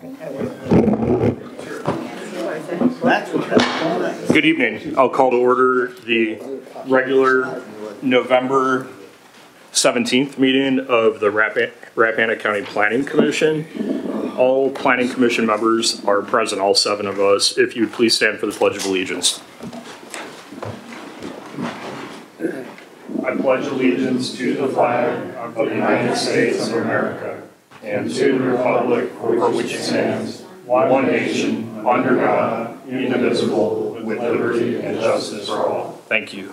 Good evening. I'll call to order the regular November 17th meeting of the Rappahannock County Planning Commission. All Planning Commission members are present, all 7 of us. If you'd please stand for the Pledge of Allegiance. I pledge allegiance to the flag of the United States of America and to the republic for which it stands, one nation, under God, indivisible, with liberty and justice for all. Thank you.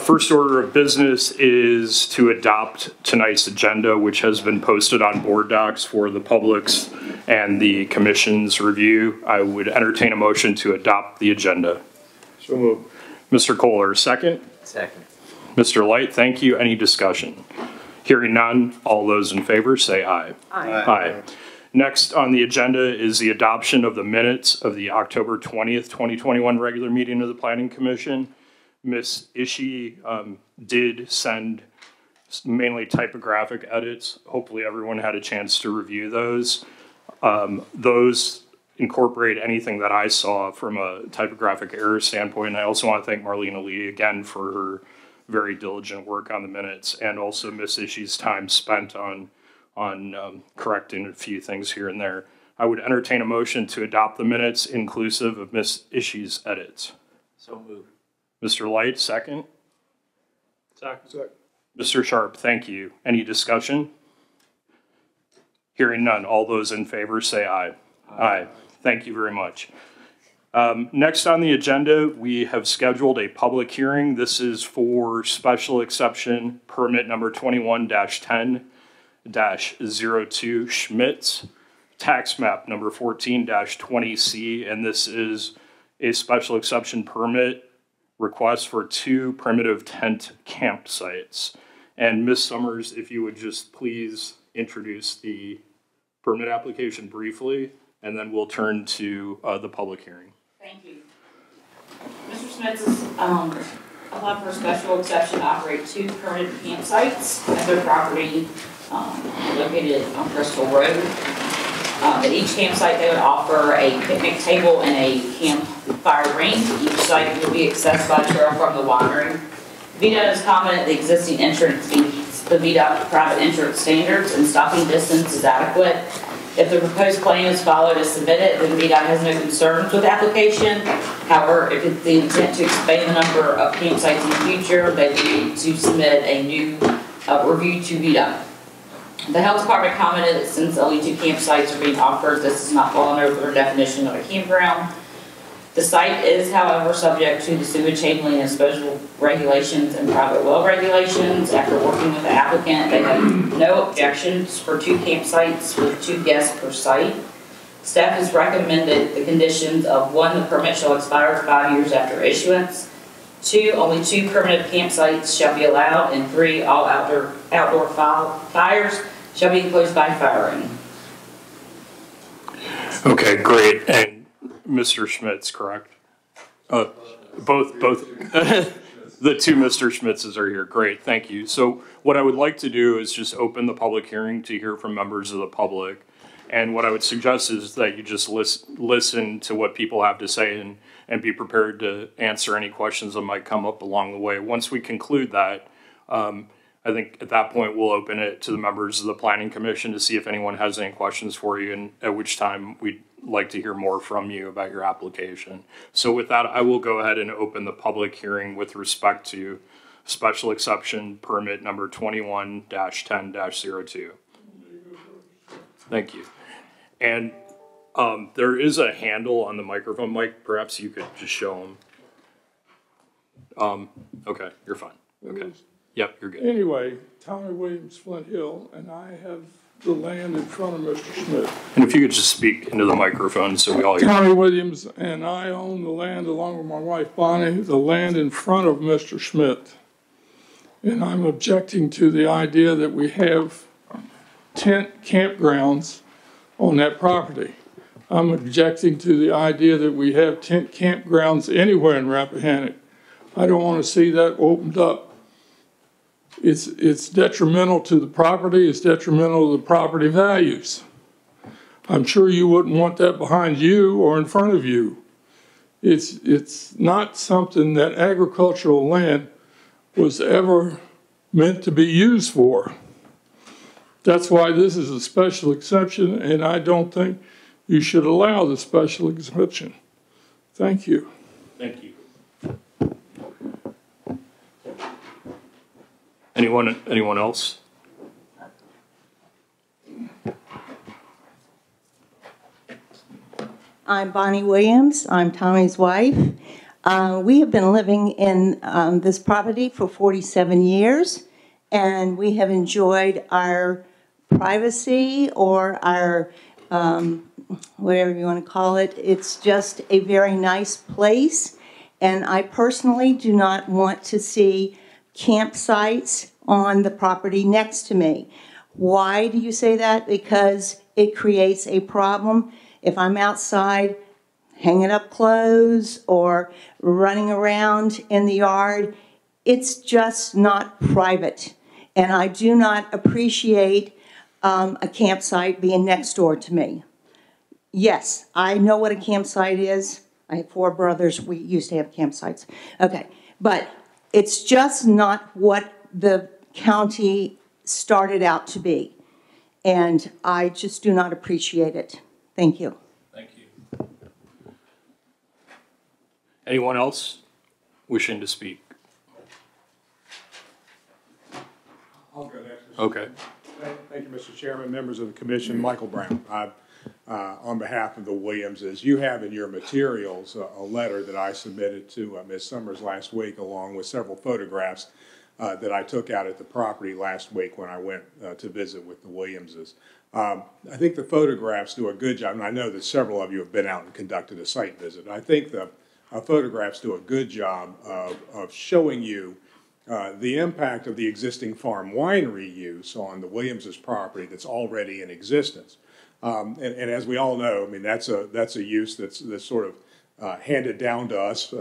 First order of business is to adopt tonight's agenda, which has been posted on BoardDocs for the public's and the commission's review. I would entertain a motion to adopt the agenda. So moved. Mr. Kohler, second? Second. Mr. Light, thank you. Any discussion? Hearing none, all those in favor say aye. Aye. Aye. Next on the agenda is the adoption of the minutes of the October 20th, 2021 regular meeting of the Planning Commission. Ms. Ishii did send mainly typographic edits. Hopefully everyone had a chance to review those. Those incorporate anything that I saw from a typographic error standpoint. And I also want to thank Marlena Lee again for her very diligent work on the minutes, and also Ms. Ishii's time spent on correcting a few things here and there. I would entertain a motion to adopt the minutes inclusive of Ms. Ishii's edits. So moved. Mr. Light, second? Second. Mr. Sharp, thank you. Any discussion? Hearing none, all those in favor say aye. Aye. Thank you very much. Next on the agenda, we have scheduled a public hearing. This is for special exception permit number 21-10-02 Schmitz, tax map number 14-20C, and this is a special exception permit request for 2 primitive tent campsites. And Ms. Summers, if you would just please introduce the permit application briefly, and then we'll turn to the public hearing. Thank you. Mr. Smith has applied for a special exception to operate 2 permanent campsites at their property located on Crystal Road. At each campsite, they would offer a picnic table and a campfire range. Each site would be accessed by trail from the winery. VDOT is confident the existing entrance meets the VDOT private entrance standards and stopping distance is adequate. If the proposed plan is followed as submitted, then VDOT has no concerns with the application. However, if it's the intent to expand the number of campsites in the future, they need to submit a new review to VDOT. The health department commented that since only 2 campsites are being offered, this is not falling over their definition of a campground. The site is, however, subject to the sewage handling and disposal regulations and private well regulations. After working with the applicant, they have no objections for 2 campsites with 2 guests per site. Staff has recommended the conditions of 1, the permit shall expire 5 years after issuance. 2, only 2 permanent campsites shall be allowed, and 3, all outdoor fires shall be enclosed by firing. Okay, great. And Mr. Schmitz, correct? Both the 2 Mr. Schmitzes are here. Great, thank you. So what I would like to do is just open the public hearing to hear from members of the public. And what I would suggest is that you just listen to what people have to say and be prepared to answer any questions that might come up along the way. Once we conclude that, I think at that point we'll open it to the members of the Planning Commission to see if anyone has any questions for you, and at which time we'd like to hear more from you about your application. So with that, I will go ahead and open the public hearing with respect to special exception permit number 21-10-02. Thank you. And there is a handle on the microphone. Mike, perhaps you could just show them. Okay, you're fine. Okay. Yep, you're good. Anyway, Tommy Williams, Flint Hill, and I have the land in front of Mr. Smith. And if you could just speak into the microphone so we all hear. Tommy Williams and I own the land along with my wife Bonnie, the land in front of Mr. Smith. And I'm objecting to the idea that we have tent campgrounds on that property. I'm objecting to the idea that we have tent campgrounds anywhere in Rappahannock. I don't want to see that opened up it's detrimental to the property, it's detrimental to the property values. I'm sure you wouldn't want that behind you or in front of you. It's not something that agricultural land was ever meant to be used for. That's why this is a special exception, and I don't think you should allow the special exception. Thank you. Thank you. Anyone else? I'm Bonnie Williams. I'm Tommy's wife. We have been living in this property for 47 years, and we have enjoyed our privacy or our whatever you want to call it. It's just a very nice place, and I personally do not want to see campsites on the property next to me. Why do you say that? Because it creates a problem. If I'm outside hanging up clothes or running around in the yard, it's just not private. And I do not appreciate a campsite being next door to me. Yes, I know what a campsite is. I have 4 brothers. We used to have campsites. Okay, but it's just not what the county started out to be. And I just do not appreciate it. Thank you. Thank you. Anyone else wishing to speak? I'll go next. Okay. Thank you, Mr. Chairman, members of the commission. Michael Brown. On behalf of the Williamses, you have in your materials a letter that I submitted to Ms. Summers last week, along with several photographs that I took out at the property last week when I went to visit with the Williamses. I think the photographs do a good job, and I know that several of you have been out and conducted a site visit. I think the photographs do a good job of showing you the impact of the existing farm winery use on the Williamses property that's already in existence. And as we all know, I mean, that's a use that's sort of handed down to us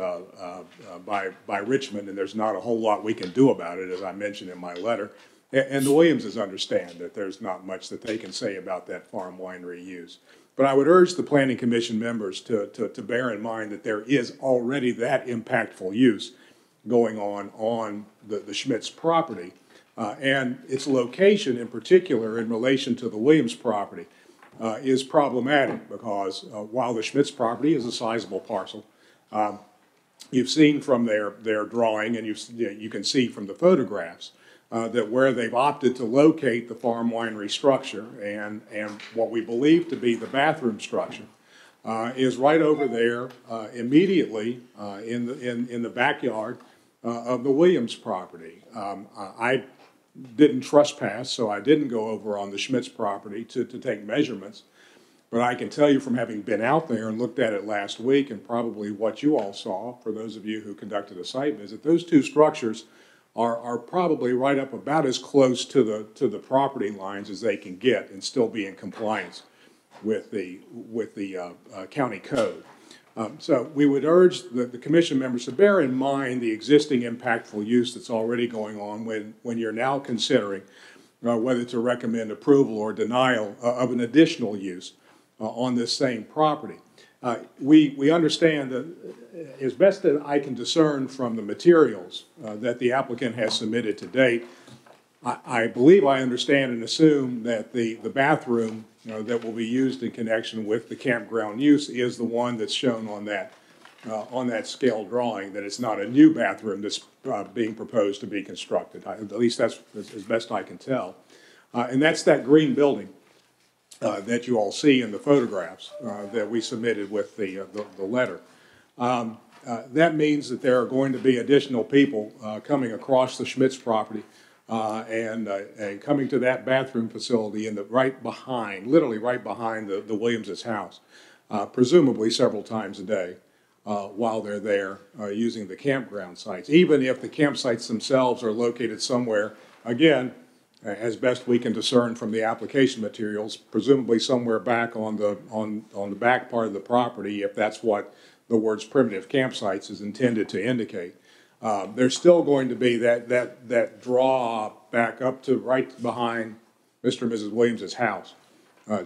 by Richmond, and there's not a whole lot we can do about it, as I mentioned in my letter. And the Williamses understand that there's not much that they can say about that farm winery use. But I would urge the Planning Commission members to bear in mind that there is already that impactful use going on the Schmitz property, and its location in particular in relation to the Williams property is problematic because while the Schmitz property is a sizable parcel, you've seen from their drawing, and you can see from the photographs that where they've opted to locate the farm winery structure and what we believe to be the bathroom structure is right over there immediately in the backyard of the Williams property. I didn't trespass, so I didn't go over on the Schmitz property to take measurements. But I can tell you from having been out there and looked at it last week, and probably what you all saw, for those of you who conducted a site visit, those two structures are probably right up about as close to the property lines as they can get and still be in compliance with the county code. So we would urge the commission members to bear in mind the existing impactful use that's already going on when you're now considering whether to recommend approval or denial of an additional use on this same property. We understand that, as best that I can discern from the materials that the applicant has submitted to date, I believe I understand and assume that the bathroom that will be used in connection with the campground use is the one that's shown on that scale drawing, that it's not a new bathroom that's being proposed to be constructed. At least that's as best I can tell. And that's that green building that you all see in the photographs that we submitted with the letter. That means that there are going to be additional people coming across the Schmitz property and coming to that bathroom facility literally right behind the Williams' house, presumably several times a day while they're there using the campground sites. Even if the campsites themselves are located somewhere, again, as best we can discern from the application materials, presumably somewhere back on the back part of the property, if that's what the words primitive campsites is intended to indicate. There's still going to be that draw back up to right behind Mr. and Mrs. Williams's house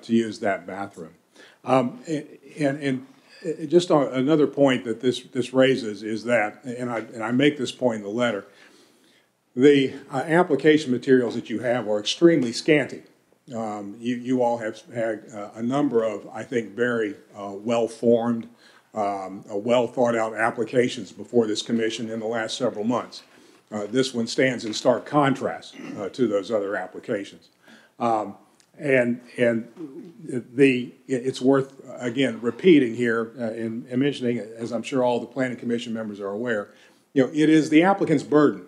to use that bathroom. And just on another point that this raises is that, and I make this point in the letter, the application materials that you have are extremely scanty. You all have had a number of, I think, very well-formed, well-thought-out applications before this commission in the last several months. This one stands in stark contrast to those other applications. It's worth, again, repeating here and mentioning, as I'm sure all the Planning Commission members are aware, it is the applicant's burden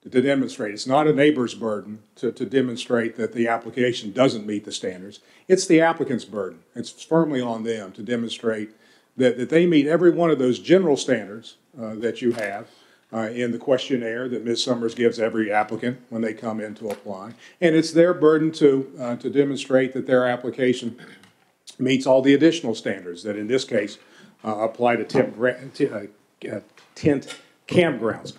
to demonstrate. It's not a neighbor's burden to demonstrate that the application doesn't meet the standards. It's the applicant's burden. It's firmly on them to demonstrate that they meet every one of those general standards that you have in the questionnaire that Ms. Summers gives every applicant when they come in to apply. And it's their burden to demonstrate that their application meets all the additional standards that in this case apply to tent campgrounds.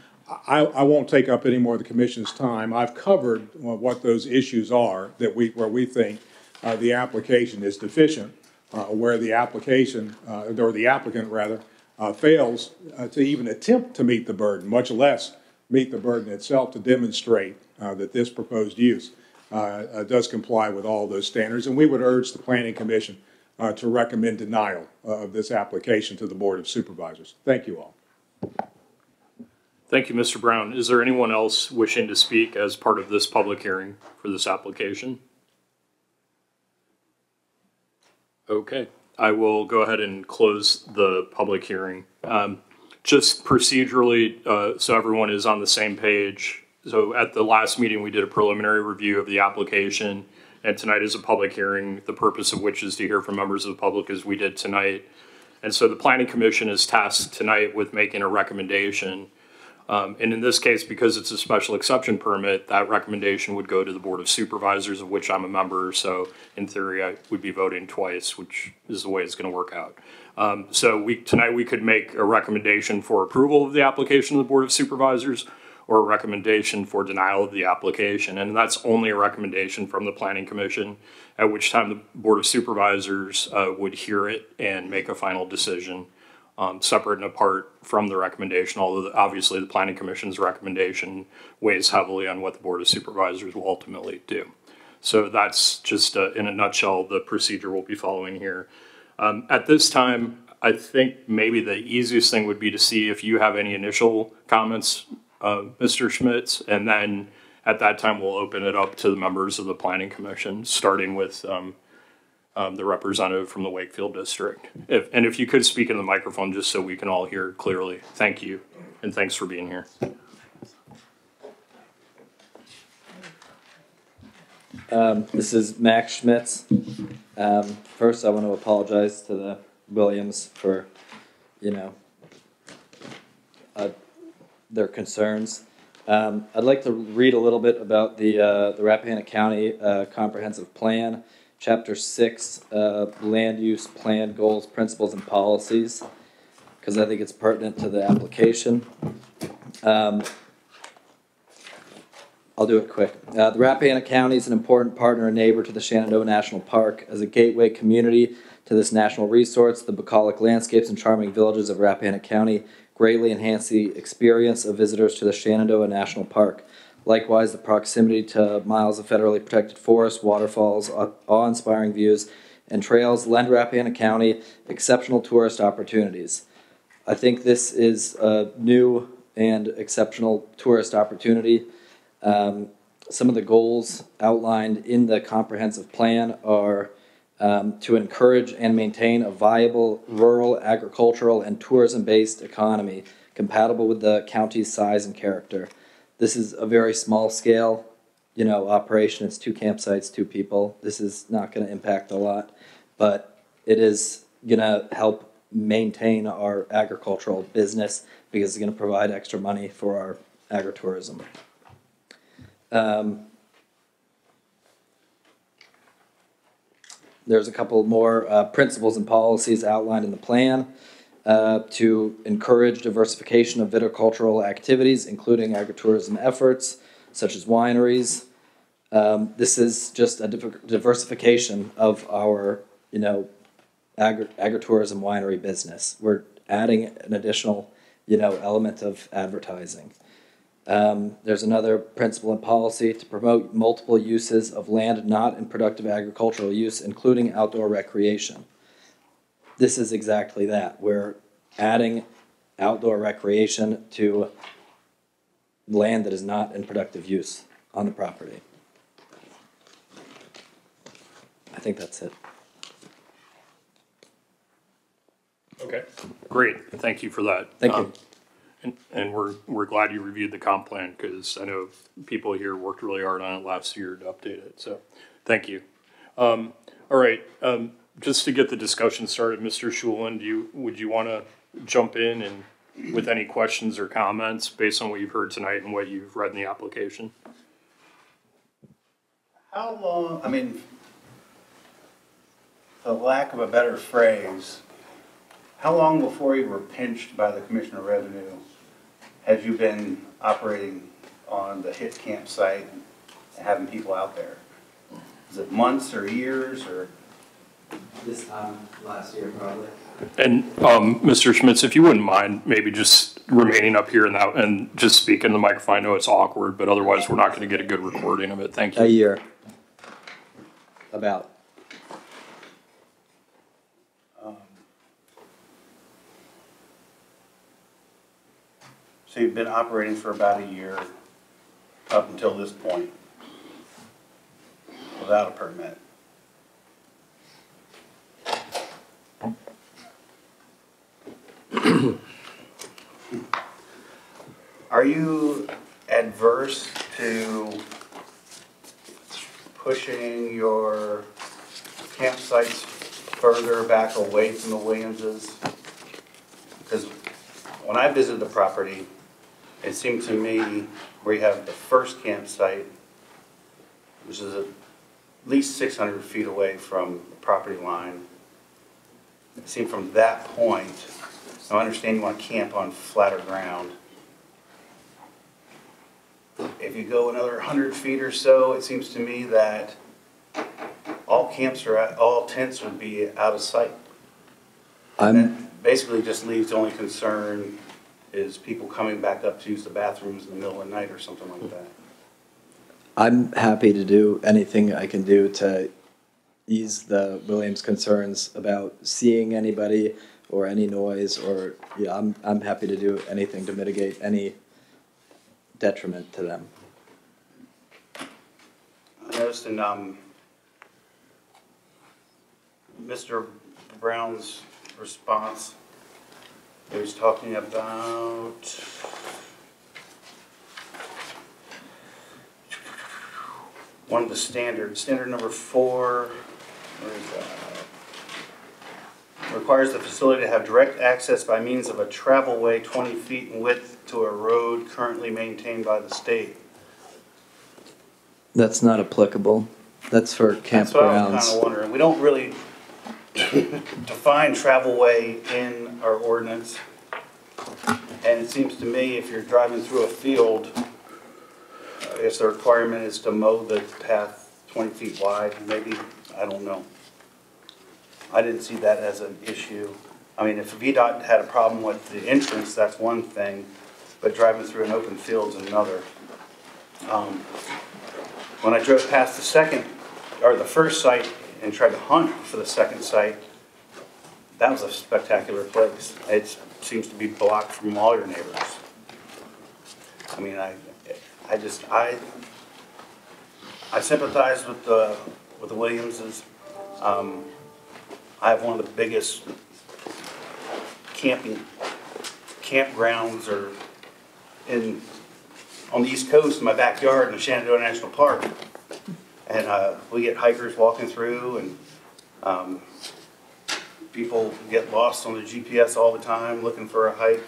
I won't take up any more of the Commission's time. I've covered what those issues are where we think the application is deficient, where the application, or the applicant rather, fails to even attempt to meet the burden, much less meet the burden itself to demonstrate that this proposed use does comply with all those standards. And we would urge the Planning Commission to recommend denial of this application to the Board of Supervisors. Thank you all. Thank you, Mr. Brown. Is there anyone else wishing to speak as part of this public hearing for this application? Okay, I will go ahead and close the public hearing. Just procedurally, so everyone is on the same page. So at the last meeting, we did a preliminary review of the application, and tonight is a public hearing, the purpose of which is to hear from members of the public as we did tonight. And so the Planning Commission is tasked tonight with making a recommendation. And in this case, because it's a special exception permit, that recommendation would go to the Board of Supervisors, of which I'm a member. So in theory, I would be voting twice, which is the way it's going to work out. So tonight we could make a recommendation for approval of the application to the Board of Supervisors or a recommendation for denial of the application. And that's only a recommendation from the Planning Commission, at which time the Board of Supervisors would hear it and make a final decision. Separate and apart from the recommendation, although obviously the Planning Commission's recommendation weighs heavily on what the Board of Supervisors will ultimately do. So that's just, in a nutshell, the procedure we'll be following here. At this time, I think maybe the easiest thing would be to see if you have any initial comments, Mr. Schmitz, and then at that time we'll open it up to the members of the Planning Commission, starting with the representative from the Wakefield District. If you could speak in the microphone just so we can all hear clearly. Thank you, and thanks for being here. This is Max Schmitz. First, I want to apologize to the Williams for, their concerns. I'd like to read a little bit about the Rappahannock County Comprehensive Plan, Chapter 6, Land Use Plan Goals, Principles, and Policies, because I think it's pertinent to the application. I'll do it quick. The Rappahannock County is an important partner and neighbor to the Shenandoah National Park. As a gateway community to this national resource, the bucolic landscapes and charming villages of Rappahannock County greatly enhance the experience of visitors to the Shenandoah National Park. Likewise, the proximity to miles of federally protected forest, waterfalls, awe-inspiring views, and trails lend Rappahannock County exceptional tourist opportunities. I think this is a new and exceptional tourist opportunity. Some of the goals outlined in the comprehensive plan are to encourage and maintain a viable rural, agricultural, and tourism-based economy compatible with the county's size and character. This is a very small scale, operation. It's 2 campsites, 2 people. This is not going to impact a lot, but it is going to help maintain our agricultural business because it's going to provide extra money for our agritourism. There's a couple more principles and policies outlined in the plan. to encourage diversification of viticultural activities, including agritourism efforts, such as wineries. This is just a diversification of our, agritourism winery business. We're adding an additional, element of advertising. There's another principle and policy to promote multiple uses of land not in productive agricultural use, including outdoor recreation. This is exactly that. We're adding outdoor recreation to land that is not in productive use on the property. I think that's it. Okay, great. Thank you for that. Thank you. And we're glad you reviewed the comp plan, because I know people here worked really hard on it last year to update it. So thank you. All right. Just to get the discussion started, Mr. Schulin, would you want to jump in and with any questions or comments based on what you've heard tonight and what you've read in the application? How long, for lack of a better phrase, how long before you were pinched by the Commissioner of Revenue had you been operating on the HIT campsite and having people out there? Is it months or years or? This time last year, probably. And Mr. Schmitz, if you wouldn't mind maybe just remaining up here and just speak in the microphone. I know it's awkward, but otherwise we're not going to get a good recording of it. Thank you. A year. About. So you've been operating for about a year up until this point without a permit. Are you adverse to pushing your campsites further back away from the Williamses? Because when I visited the property, it seemed to me where you have the first campsite, which is at least 600 feet away from the property line, it seemed from that point, now I understand you want to camp on flatter ground. If you go another 100 feet or so, it seems to me that all tents would be out of sight. That basically just leaves the only concern is people coming back up to use the bathrooms in the middle of the night or something like that. I'm happy to do anything I can do to ease the Williams concerns about seeing anybody or any noise, or I'm happy to do anything to mitigate any detriment to them. I noticed in Mr. Brown's response, he was talking about one of the standards, standard number 4, where is that? Requires the facility to have direct access by means of a travel way 20 feet in width to a road currently maintained by the state. That's not applicable. That's for campgrounds. That's what I was kind of wondering. We don't really define travel way in our ordinance. And it seems to me if you're driving through a field, I guess the requirement is to mow the path 20 feet wide, maybe, I don't know. I didn't see that as an issue. I mean, if VDOT had a problem with the entrance, that's one thing, but driving through an open field is another. When I drove past the first site and tried to hunt for the second site, that was a spectacular place. It seems to be blocked from all your neighbors. I mean, I sympathize with the Williamses. I have one of the biggest campgrounds on the East Coast in my backyard in the Shenandoah National Park. And we get hikers walking through, and people get lost on the GPS all the time looking for a hike.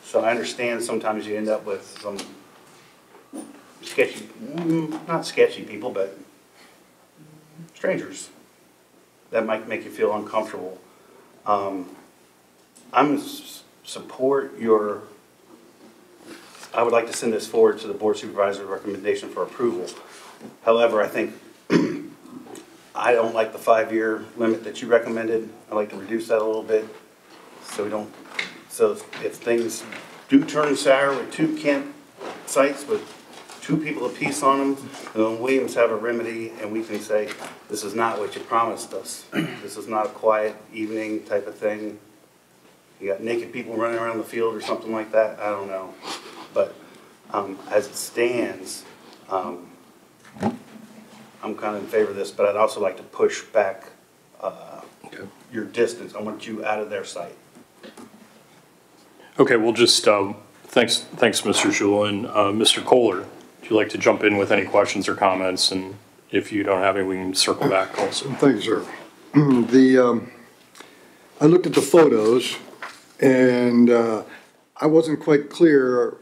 So I understand sometimes you end up with some not sketchy people, but strangers that might make you feel uncomfortable. support your, I would like to send this forward to the board supervisor's recommendation for approval. However, I think I don't like the 5-year limit that you recommended. I'd like to reduce that a little bit so we don't, so if things do turn sour with 2 campsites with 2 people apiece on them, then Williams have a remedy and we can say, this is not what you promised us. This is not a quiet evening type of thing. You got naked people running around the field or something like that. I don't know. But as it stands, I'm kind of in favor of this, but I'd also like to push back your distance. I want you out of their sight. Okay, we'll just, thanks, Mr. Julin. Mr. Kohler, would you like to jump in with any questions or comments? And if you don't have any, we can circle back also. Thank you, sir. I looked at the photos and I wasn't quite clear.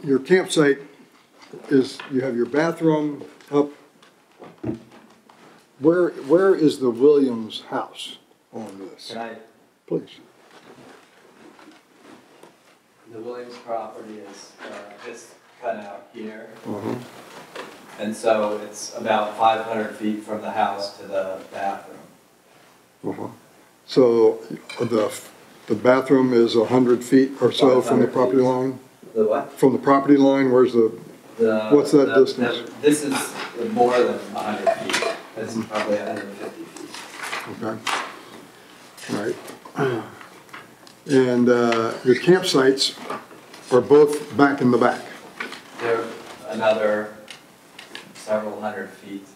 Your campsite is, you have your bathroom up. Where is the Williams house on this? Can I? Please. The Williams property is just cut out here. And so it's about 500 feet from the house to the bathroom. So the bathroom is 100 feet or so from the property line? The what? From the property line, where's what's that distance? This is more than 100 feet. This is probably 150 feet. Okay. All right. And your campsites are both back in the back? They're another several hundred feet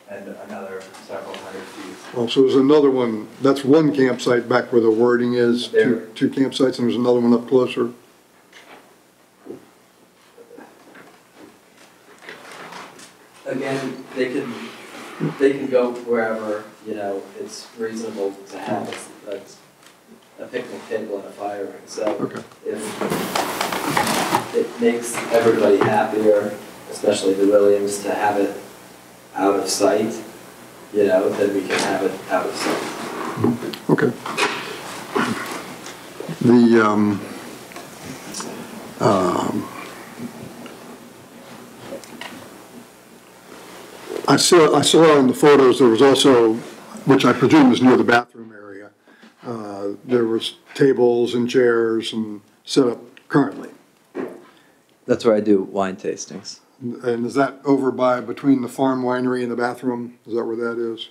and another several hundred feet. Oh, so there's another one, that's one campsite back where the wording is, two campsites, and there's another one up closer? Again, they can go wherever, you know, it's reasonable to have a picnic table and a fire ring. So if it makes everybody happier, especially the Williams, to have it out of sight, you know, then we can have it out of sight. Okay. I saw in the photos there was also, which I presume is near the bathroom area, there was tables and chairs and set up currently. That's where I do wine tastings. And is that over by between the farm winery and the bathroom? Is that where that is?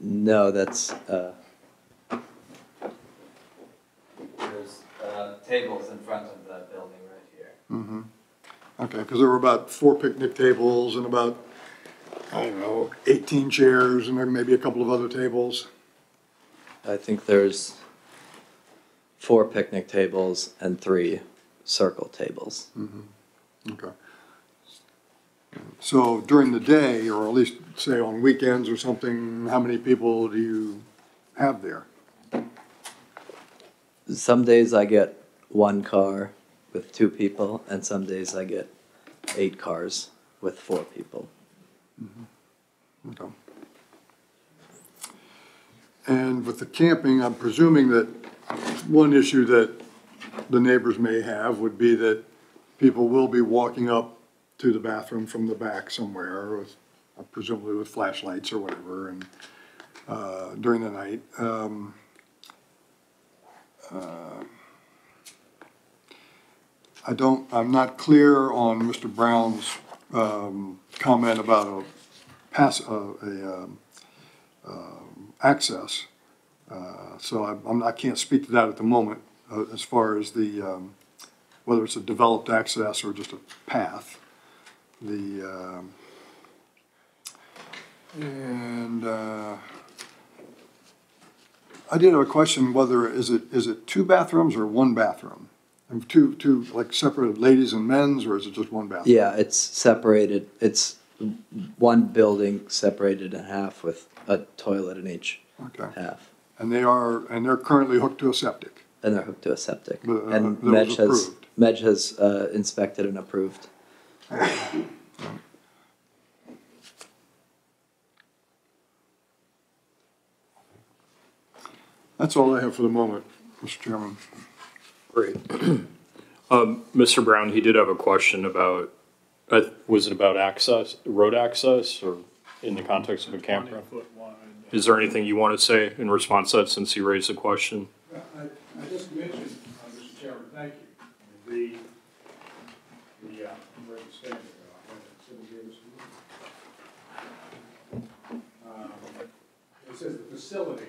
No, that's there's tables in front of the building right here. Mm-hmm. Okay, because there were about 4 picnic tables and about, I don't know, 18 chairs and there may be a couple of other tables. I think there's 4 picnic tables and 3 circle tables. Mm-hmm. Okay. So during the day, or at least say on weekends or something, how many people do you have there? Some days I get 1 car with 2 people, and some days I get 8 cars with 4 people. Mm-hmm. Okay. And with the camping, I'm presuming that one issue that the neighbors may have would be that people will be walking up to the bathroom from the back somewhere, with, presumably with flashlights or whatever, and during the night. I'm not clear on Mr. Brown's comment about access. So I can't speak to that at the moment as far as the whether it's a developed access or just a path. I did have a question whether is it 2 bathrooms or 1 bathroom? And two like separate ladies and men's, or is it just 1 bathroom? Yeah, it's separated. It's 1 building separated in half with a toilet in each half. And they're currently hooked to a septic. And they're hooked to a septic. And Medj has inspected and approved. That's all I have for the moment, Mr. Chairman. Great. Mr. Brown, he did have a question about, was it about access, road access, or in the context of a campground? Is there anything you want to say in response to that since he raised the question? I just mentioned, Mr. Chairman, thank you. Where the statement it says the facility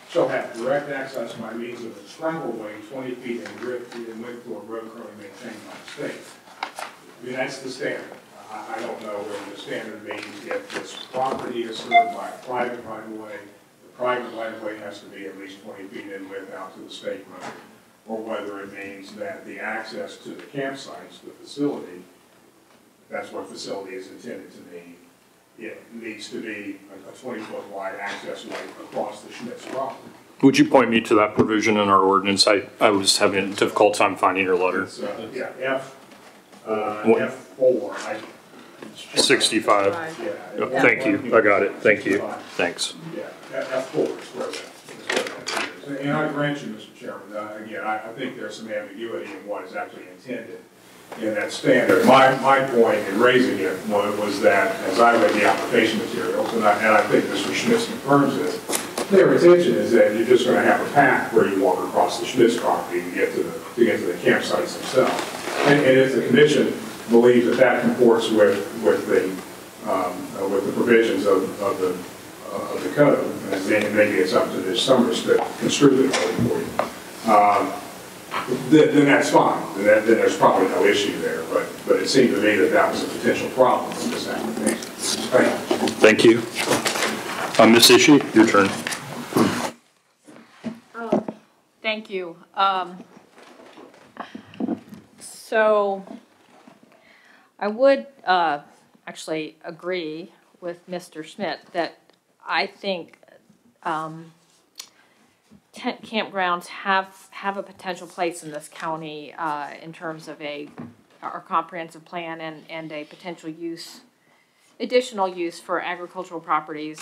shall have direct access by means of a travelway 20 feet in width to a road currently maintained by the state. I mean, that's the standard. I don't know whether the standard means if this property is served by a private right-of-way, the private right-of-way has to be at least 20 feet in width out to the state road, or whether it means that the access to the campsites, the facility, that's what facility is intended to mean, it needs to be a 20-foot wide access way across the Schmidt's property. Would you point me to that provision in our ordinance? I was having a difficult time finding your letter. It's, F4. 65. Yeah. Thank you. I got it. Thank you. Thanks. Yeah, F4 is where that is. And I grant you, Mr. Chairman, again, I think there's some ambiguity in what is actually intended in that standard. My point in raising it was that, as I read the application materials, and I think Mr. Schmitz confirms this, their intention is that you're just going to have a path where you walk across the Schmitz property to get to the campsites themselves. And if the commission believes that that comports with the provisions of the code, and maybe it's up to this Summers to construe the code for you. Then that's fine. Then there's probably no issue there. But it seemed to me that that was a potential problem in this application. Thank you. Ms. Ishii, your turn. Thank you. So I would actually agree with Mr. Schmidt that I think tent campgrounds have a potential place in this county in terms of our comprehensive plan and a potential use, additional use for agricultural properties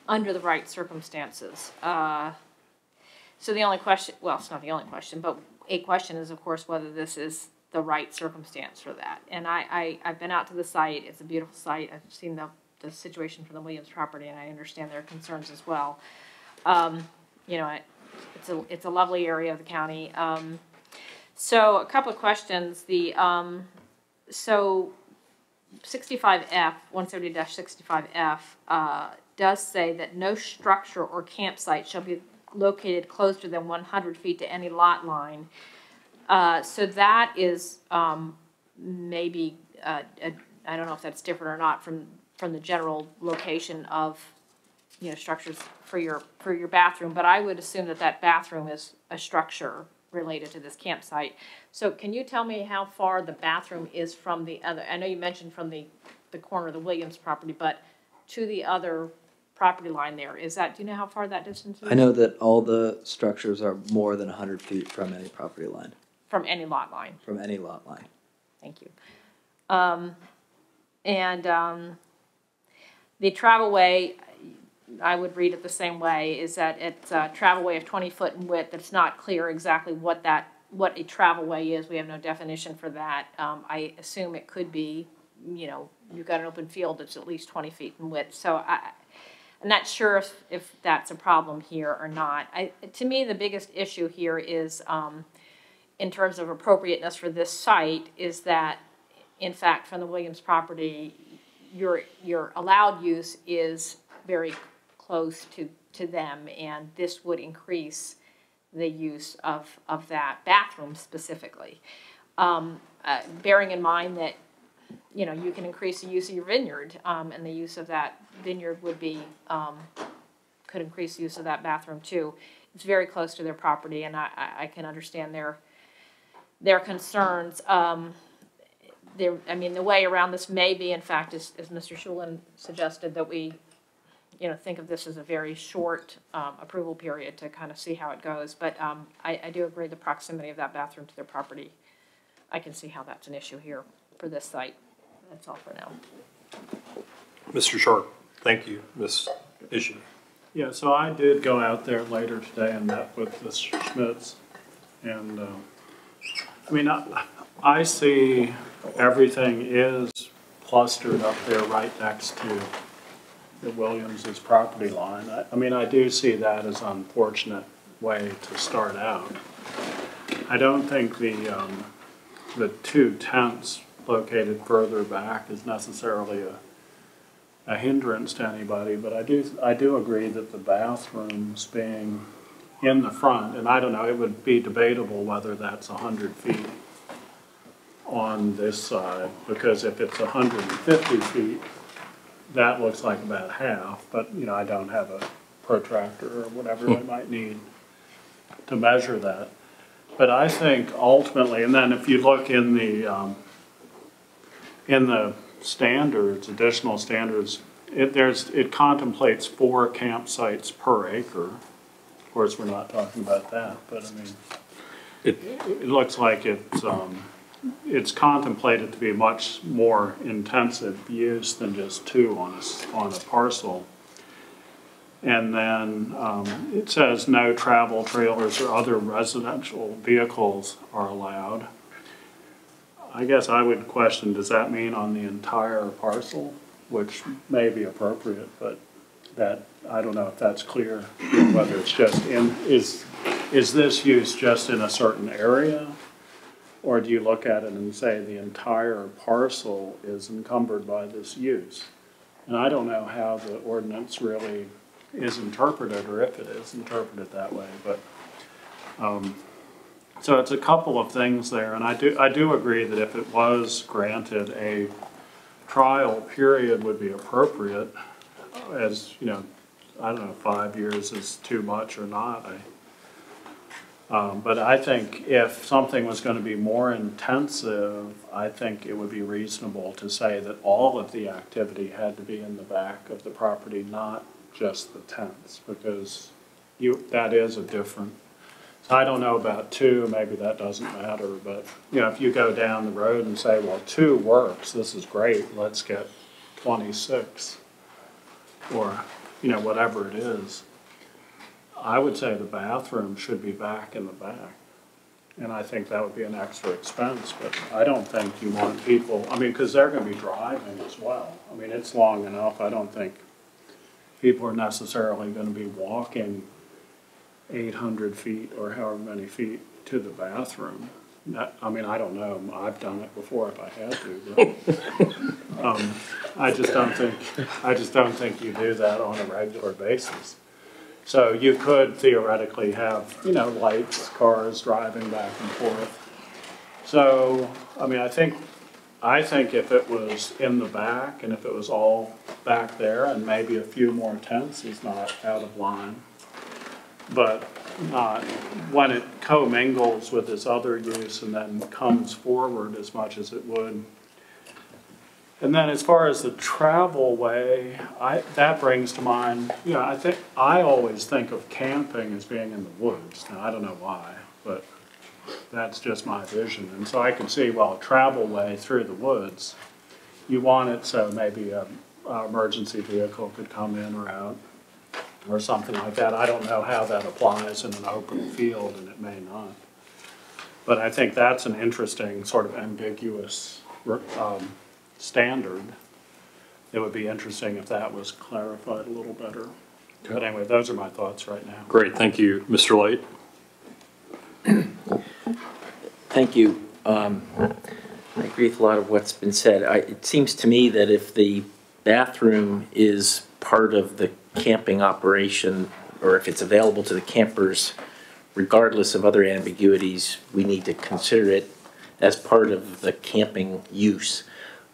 under the right circumstances. So the only question, well, it's not the only question, but a question is, of course, whether this is the right circumstance for that. And I've been out to the site. It's a beautiful site. I've seen the situation for the Williams property, and I understand their concerns as well. You know, it's a lovely area of the county. So a couple of questions. So 65F, 170-65F, does say that no structure or campsite shall be located closer than 100 feet to any lot line. So that is maybe, I don't know if that's different or not from the general location of, you know, structures for your bathroom, but I would assume that bathroom is a structure related to this campsite. So can you tell me how far the bathroom is from the other, I know you mentioned from the corner of the Williams property, but to the other property line there, do you know how far that distance is? I know that all the structures are more than 100 feet from any property line. From any lot line? From any lot line. Thank you. The travelway, I would read it the same way, is that it's a travelway of 20 foot in width. It's not clear exactly what a travelway is. We have no definition for that. I assume it could be, you know, you've got an open field that's at least 20 feet in width. So I'm not sure if that's a problem here or not. To me, the biggest issue here is, in terms of appropriateness for this site, is that, in fact, from the Williams property, your allowed use is very close to them, and this would increase the use of that bathroom specifically. Bearing in mind that, you know, you can increase the use of your vineyard, and the use of that vineyard would be, could increase the use of that bathroom too. It's very close to their property, and I can understand their concerns. I mean, the way around this may be, in fact, as Mr. Shulin suggested, that we, you know, think of this as a very short approval period to kind of see how it goes. But I do agree the proximity of that bathroom to their property, I can see how that's an issue here for this site. That's all for now. Mr. Sharp, thank you. Ms. issue. Yeah, so I did go out there later today and met with the Schmitz. And, I mean, I see everything is clustered up there right next to the Williams's property line. I mean, I do see that as an unfortunate way to start out. I don't think the 2 tents located further back is necessarily a hindrance to anybody, but I do agree that the bathrooms being in the front, and I don't know, it would be debatable whether that's 100 feet on this side, because if it's 150 feet, that looks like about half, but you know, I don't have a protractor or whatever I might need to measure that. But I think ultimately, and then if you look in the standards, additional standards, it contemplates 4 campsites per acre. Of course, we're not talking about that, but I mean, it looks like it's contemplated to be much more intensive use than just 2 on a parcel. And then it says no travel trailers or other residential vehicles are allowed. I guess I would question, does that mean on the entire parcel? Which may be appropriate, but that, I don't know if that's clear, whether it's just is this use just in a certain area? Or do you look at it and say the entire parcel is encumbered by this use? And I don't know how the ordinance really is interpreted, or if it is interpreted that way, but so it's a couple of things there, and I do agree that if it was granted, a trial period would be appropriate. As you know, I don't know if 5 years is too much or not. But I think if something was going to be more intensive, I think it would be reasonable to say that all of the activity had to be in the back of the property, not just the tents, because that is a different. So I don't know about 2, maybe that doesn't matter, but you know, if you go down the road and say, well, 2 works, this is great, let's get 26, or you know, whatever it is. I would say the bathroom should be back in the back. And I think that would be an extra expense, but I don't think you want people, I mean, because they're going to be driving as well. I mean, it's long enough. I don't think people are necessarily going to be walking 800 feet or however many feet to the bathroom. I mean, I don't know. I've done it before if I had to, but I just don't think you do that on a regular basis. So you could theoretically have, you know, lights, cars driving back and forth. So, I mean, I think if it was in the back and if it was all back there and maybe a few more tents is not out of line. But not when it commingles with this other use and then comes forward as much as it would. And then as far as the travel way, that brings to mind, you know, I always think of camping as being in the woods. Now, I don't know why, but that's just my vision. And so I can see, well, a travel way through the woods, you want it so maybe an emergency vehicle could come in or out or something like that. I don't know how that applies in an open field, and it may not. But I think that's an interesting sort of ambiguous standard. It would be interesting if that was clarified a little better. Okay. But anyway, those are my thoughts right now. Great, thank you. Mr. Light? Thank you. I agree with a lot of what's been said. It seems to me that if the bathroom is part of the camping operation, or if it's available to the campers, regardless of other ambiguities, we need to consider it as part of the camping use.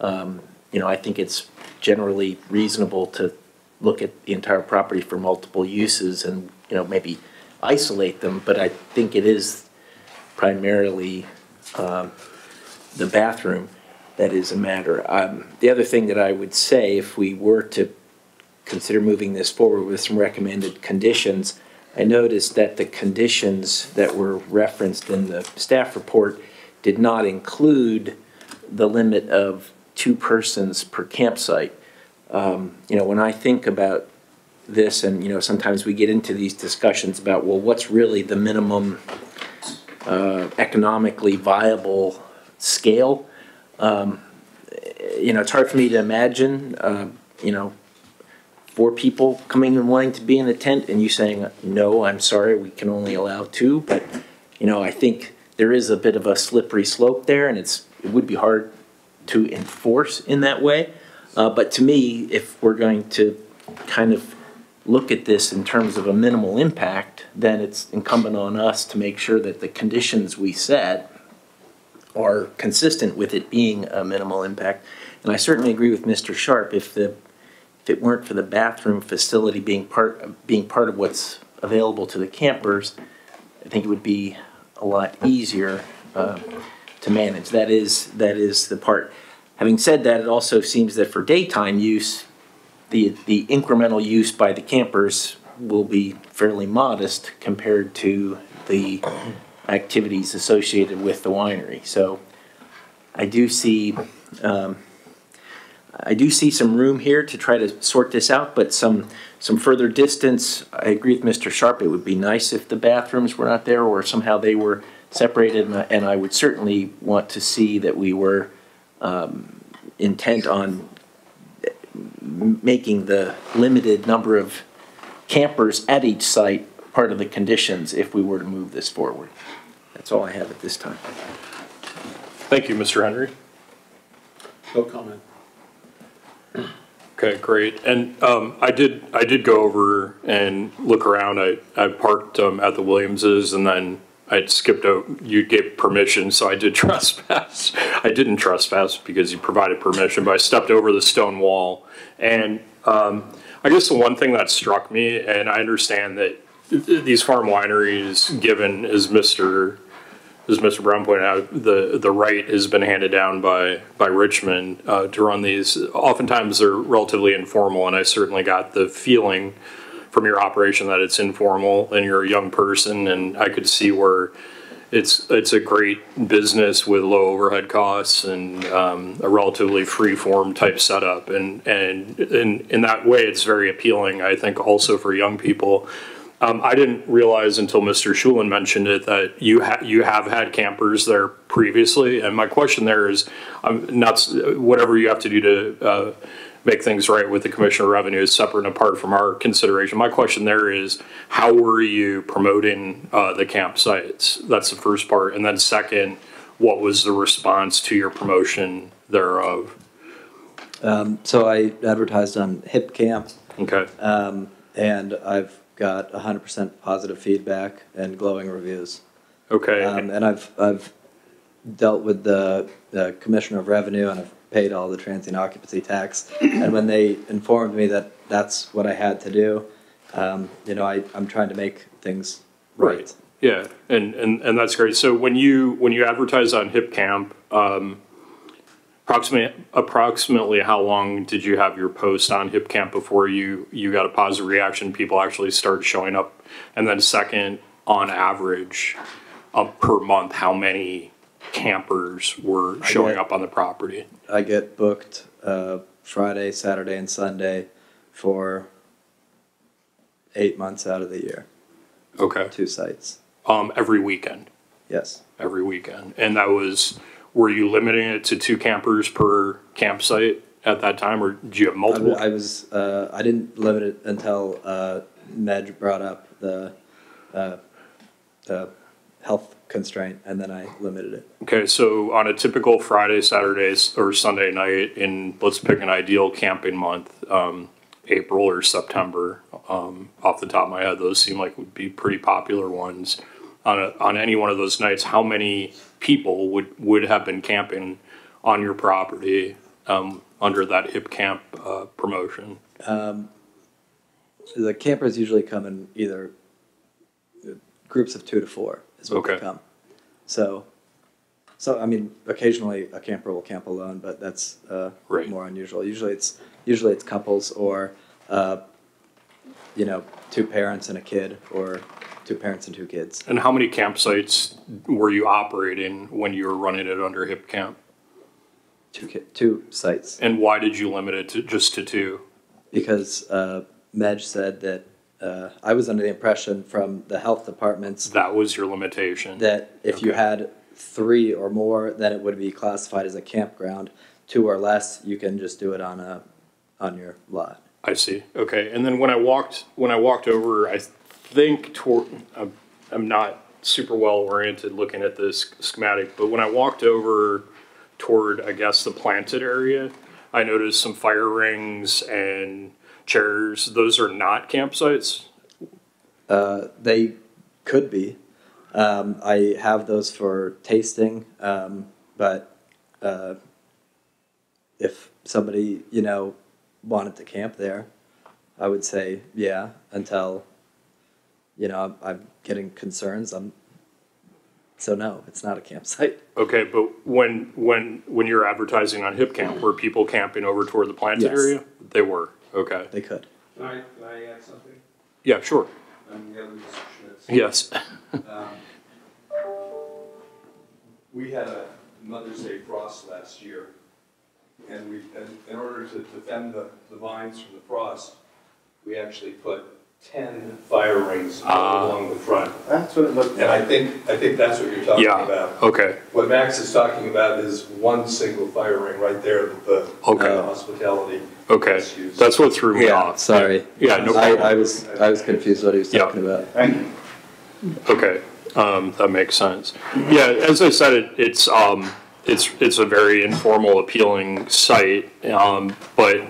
You know, I think it's generally reasonable to look at the entire property for multiple uses and, you know, maybe isolate them, but I think it is primarily the bathroom that is a matter. The other thing that I would say, if we were to consider moving this forward with some recommended conditions, I noticed that the conditions that were referenced in the staff report did not include the limit of 2 persons per campsite. You know, when I think about this, and sometimes we get into these discussions about, well, what's really the minimum economically viable scale? It's hard for me to imagine, 4 people coming and wanting to be in a tent and you saying, no, I'm sorry, we can only allow 2. But, I think there is a bit of a slippery slope there, and it would be hard to enforce in that way. But to me, if we're going to kind of look at this in terms of a minimal impact, then it's incumbent on us to make sure that the conditions we set are consistent with it being a minimal impact. And I certainly agree with Mr. Sharp. If it weren't for the bathroom facility being part of what's available to the campers, I think it would be a lot easier to manage. That is the part. Having said that, it also seems that for daytime use, the incremental use by the campers will be fairly modest compared to the activities associated with the winery. So I do see some room here to try to sort this out, but some further distance. I agree with Mr. Sharp. It would be nice if the bathrooms were not there or somehow they were separated, and I would certainly want to see that we were intent on making the limited number of campers at each site part of the conditions if we were to move this forward. That's all I have at this time. Thank you, Mr. Henry. No comment. Okay, great. And I did go over and look around. I parked at the Williamses, and then I skipped out. You gave permission, so I did trespass. I didn't trespass because you provided permission, but I stepped over the stone wall. And I guess the one thing that struck me, and I understand that these farm wineries, given as Mr. Brown pointed out, the right has been handed down by Richmond to run these. Oftentimes they're relatively informal, and I certainly got the feeling from your operation that it's informal and you're a young person, and I could see where it's a great business with low overhead costs and a relatively free-form type setup, and in that way it's very appealing, I think, also for young people. I didn't realize until Mr. Schulin mentioned it that you have had campers there previously, and my question there is, whatever you have to do to make things right with the Commissioner of Revenue is separate and apart from our consideration. My question there is, how were you promoting the campsites? That's the first part, and then second, what was the response to your promotion thereof? So I advertised on Hip Camp. Okay. And I've got 100% positive feedback and glowing reviews. Okay. And I've dealt with the Commissioner of Revenue, and I've paid all the transient occupancy tax. And when they informed me that that's what I had to do, I'm trying to make things right. Yeah, and that's great. So when you advertise on Hip Camp, approximately how long did you have your post on Hip Camp before you got a positive reaction? People actually started showing up, and then second, on average, per month, how many campers were showing up on the property? I get booked Friday, Saturday, and Sunday for 8 months out of the year. Okay. 2 sites. Every weekend? Yes. Every weekend. And that was, were you limiting it to 2 campers per campsite at that time, or did you have multiple? I didn't limit it until Meg brought up the health constraint, and then I limited it. Okay, so on a typical Friday, Saturday, or Sunday night in, let's pick an ideal camping month, April or September, off the top of my head, those seem like would be pretty popular ones. On any one of those nights, how many people would have been camping on your property under that Hip Camp promotion? The campers usually come in either groups of 2 to 4 is what they come. So I mean, occasionally a camper will camp alone, but that's more unusual. Usually it's couples or 2 parents and a kid, or 2 parents and 2 kids. And how many campsites were you operating when you were running it under Hip Camp? 2 sites. And why did you limit it to just to 2? Because Medj said that I was under the impression from the health departments That was your limitation. that if you had 3 or more, then it would be classified as a campground. 2 or less, you can just do it on your lot. I see. Okay. And then when I walked over, I think toward, I'm not super well oriented looking at this schematic, but when I walked over toward, I guess, the planted area, I noticed some fire rings and chairs. Those are not campsites? They could be. I have those for tasting, but if somebody, wanted to camp there, I would say, yeah, until, I'm getting concerns. So no, it's not a campsite. Okay, but when you're advertising on Hip Camp, were people camping over toward the planted Yes. area? They were. Okay. They could. Can I add something? Yeah, sure. I'm the other Mr. Schmitz. Yes. We had a Mother's Day frost last year, and in order to defend the vines from the frost, we actually put 10 fire rings along the front. That's what it looked And like. I think that's what you're talking Yeah. about. Okay. What Max is talking about is one single fire ring right there that the Okay. hospitality Okay. is used. That's what threw me off. Sorry. Yeah, no problem. I was confused what he was Yeah. talking about. Thank you. Okay, that makes sense. Yeah, as I said, it's a very informal, appealing site, but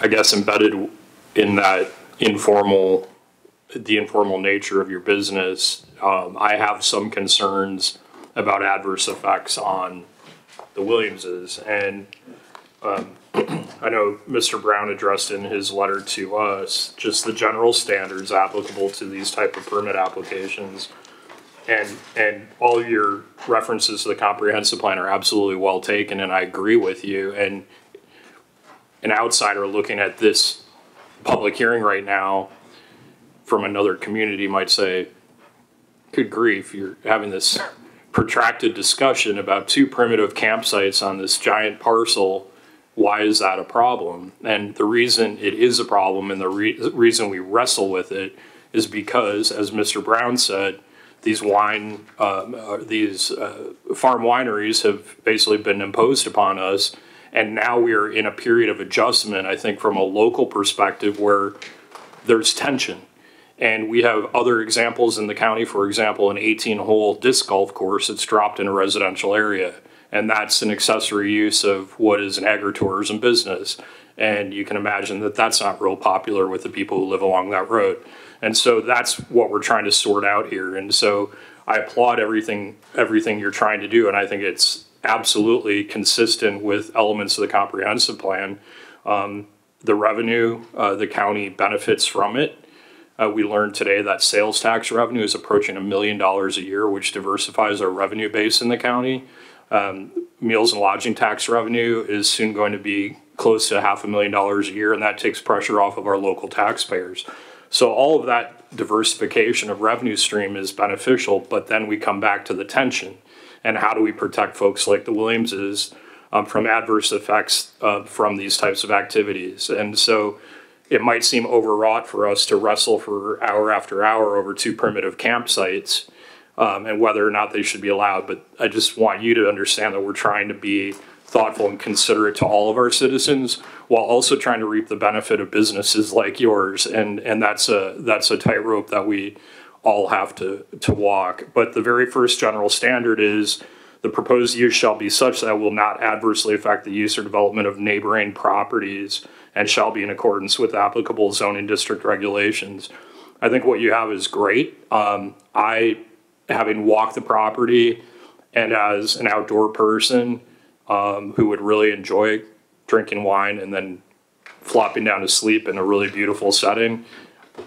I guess embedded in that the informal nature of your business, I have some concerns about adverse effects on the Williamses, and I know Mr. Brown addressed in his letter to us just the general standards applicable to these type of permit applications. And all of your references to the comprehensive plan are absolutely well taken, and I agree with you. And an outsider looking at this public hearing right now from another community might say, good grief, you're having this protracted discussion about 2 primitive campsites on this giant parcel. Why is that a problem? And the reason it is a problem and the reason we wrestle with it is because, as Mr. Brown said, these farm wineries have basically been imposed upon us. And now we are in a period of adjustment, I think, from a local perspective where there's tension. And we have other examples in the county, for example, an 18-hole disc golf course that's dropped in a residential area. And that's an accessory use of what is an agritourism business. And you can imagine that that's not real popular with the people who live along that road. And so that's what we're trying to sort out here. And so I applaud everything you're trying to do. And I think it's absolutely consistent with elements of the comprehensive plan. The revenue, the county benefits from it. We learned today that sales tax revenue is approaching $1 million a year, which diversifies our revenue base in the county. Meals and lodging tax revenue is soon going to be close to $500,000 a year, and that takes pressure off of our local taxpayers. So all of that diversification of revenue stream is beneficial, but then we come back to the tension. And how do we protect folks like the Williamses from adverse effects from these types of activities? And so it might seem overwrought for us to wrestle for hour after hour over 2 primitive campsites and whether or not they should be allowed. But I just want you to understand that we're trying to be thoughtful and considerate to all of our citizens while also trying to reap the benefit of businesses like yours. And that's a tightrope that we all have to walk. But the very first general standard is the proposed use shall be such that it will not adversely affect the use or development of neighboring properties and shall be in accordance with applicable zoning district regulations. I think what you have is great. Having walked the property and as an outdoor person who would really enjoy drinking wine and then flopping down to sleep in a really beautiful setting,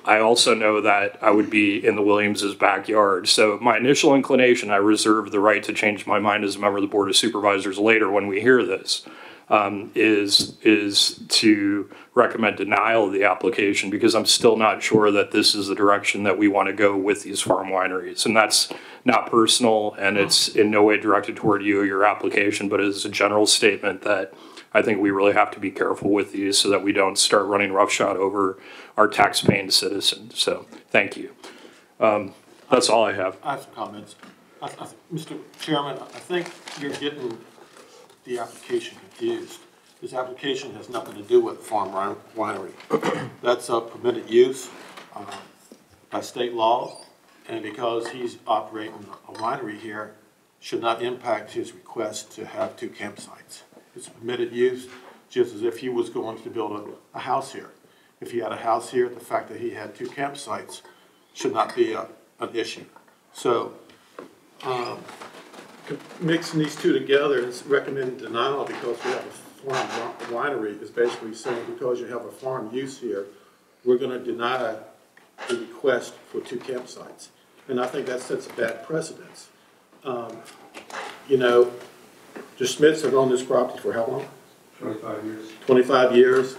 I also know that I would be in the Williamses' backyard. So my initial inclination, I reserve the right to change my mind as a member of the Board of Supervisors later when we hear this, is to recommend denial of the application because I'm still not sure that this is the direction that we want to go with these farm wineries. And that's not personal, and it's in no way directed toward you or your application, but it's a general statement that I think we really have to be careful with these so that we don't start running roughshod over our tax-paying citizens. So thank you. That's all I have. I have some comments. Mr. Chairman, I think you're getting the application confused. This application has nothing to do with farm winery. That's a permitted use by state law, and because he's operating a winery here, should not impact his request to have 2 campsites. It's a permitted use, just as if he was going to build a house here. If he had a house here, the fact that he had 2 campsites should not be an issue. So mixing these two together is recommended denial because we have a farm winery is basically saying because you have a farm use here, we're going to deny the request for 2 campsites. And I think that sets a bad precedence. You know, the Schmidts have owned this property for how long? 25 years. 25 years.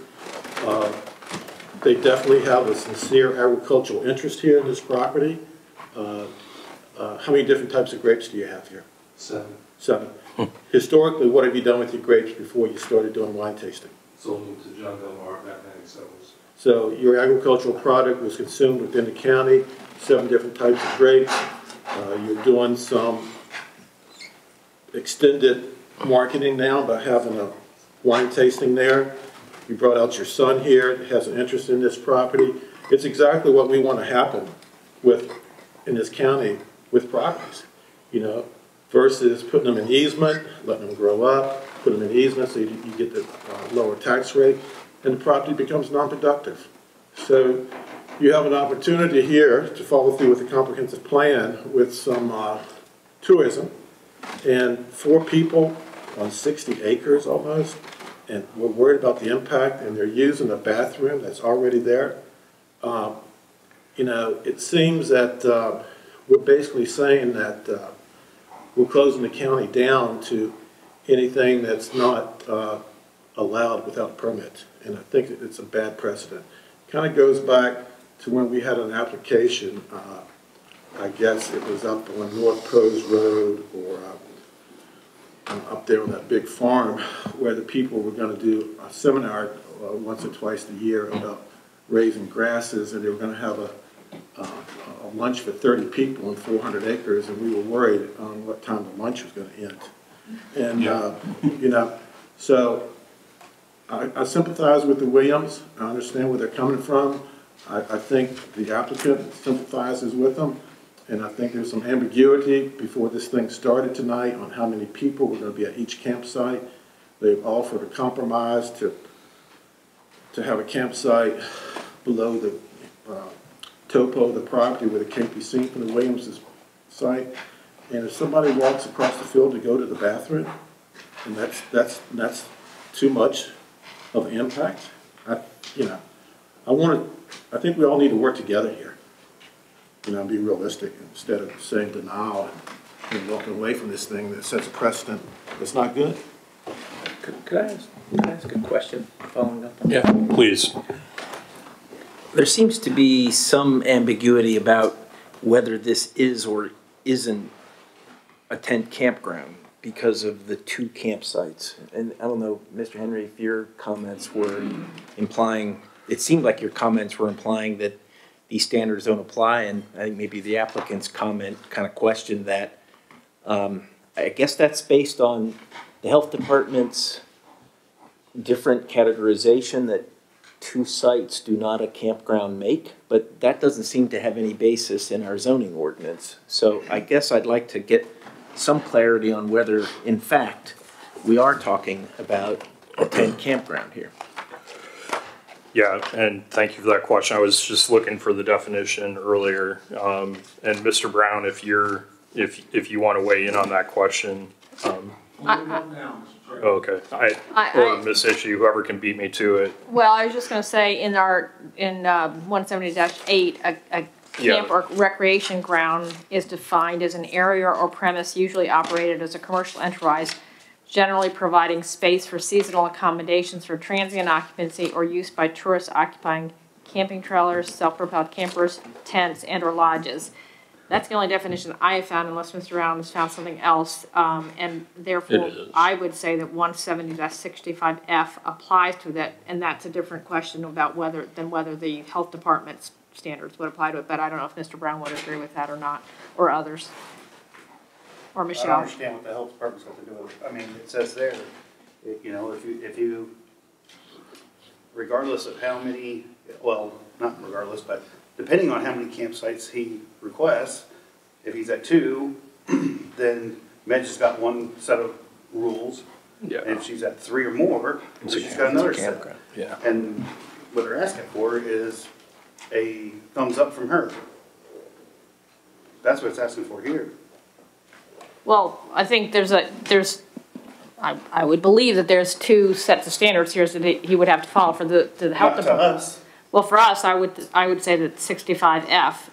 They definitely have a sincere agricultural interest here in this property. How many different types of grapes do you have here? 7. 7. Historically, what have you done with your grapes before you started doing wine tasting? Sold them to John Delmar, Rappahannock Sellers. So your agricultural product was consumed within the county, 7 different types of grapes. You're doing some extended marketing now by having a wine tasting there. You brought out your son here that has an interest in this property. It's exactly what we want to happen with in this county with properties, you know, versus putting them in easement, letting them grow up, putting them in easement so you get the lower tax rate, and the property becomes non-productive. So you have an opportunity here to follow through with a comprehensive plan with some tourism, and 4 people on 60 acres almost, and we're worried about the impact, and they're using a bathroom that's already there. You know, it seems that we're basically saying that we're closing the county down to anything that's not allowed without a permit, and I think it's a bad precedent. Kind of goes back to when we had an application, I guess it was up on North Pose Road or up there on that big farm where the people were going to do a seminar once or twice a year about raising grasses, and they were going to have a lunch for 30 people on 400 acres, and we were worried on what time the lunch was going to end. And, you know, so I sympathize with the Williams. I understand where they're coming from. I think the applicant sympathizes with them, and I think there's some ambiguity before this thing started tonight on how many people were going to be at each campsite. They've offered a compromise to have a campsite below the topo of the property where it can't be seen from the Williams' site. And if somebody walks across the field to go to the bathroom, and that's too much of an impact, you know, I think we all need to work together here, you know, and be realistic instead of saying denial and walking away from this thing that sets a precedent that's not good. Could I ask a question following up on that? Yeah, please. There seems to be some ambiguity about whether this is or isn't a tent campground because of the 2 campsites. And I don't know, Mr. Henry, if your comments were implying, it seemed like your comments were implying that these standards don't apply, and I think maybe the applicant's comment kind of questioned that. I guess that's based on the health department's different categorization that 2 sites do not a campground make, but that doesn't seem to have any basis in our zoning ordinance. So I guess I'd like to get some clarity on whether, in fact, we are talking about a tent campground here. Yeah, and thank you for that question. I was just looking for the definition earlier. And Mr. Brown, if you want to weigh in on that question. Okay. Or Miss Issue, whoever can beat me to it. Well, I was just going to say in 170-8, a camp or recreation ground is defined as an area or premise usually operated as a commercial enterprise, generally providing space for seasonal accommodations for transient occupancy or use by tourists occupying camping trailers, self-propelled campers, tents, and or lodges. That's the only definition I have found, unless Mr. Brown has found something else. And therefore, I would say that 170-65F applies to that, and that's a different question about whether the health department's standards would apply to it. But I don't know if Mr. Brown would agree with that or not, or others, or Michelle. I don't understand what the health department's got to do with it. I mean, it says there, you know, if you, regardless of how many, well, not regardless, but depending on how many campsites he requests, if he's at 2, then Medge has got one set of rules. Yeah. And if she's at 3 or more, she's got another set. Yeah. And what they're asking for is a thumbs up from her. That's what it's asking for here. Well, I think I would believe that there's 2 sets of standards here that he would have to follow for the health department. Not to us. Well, for us, I would say that 65F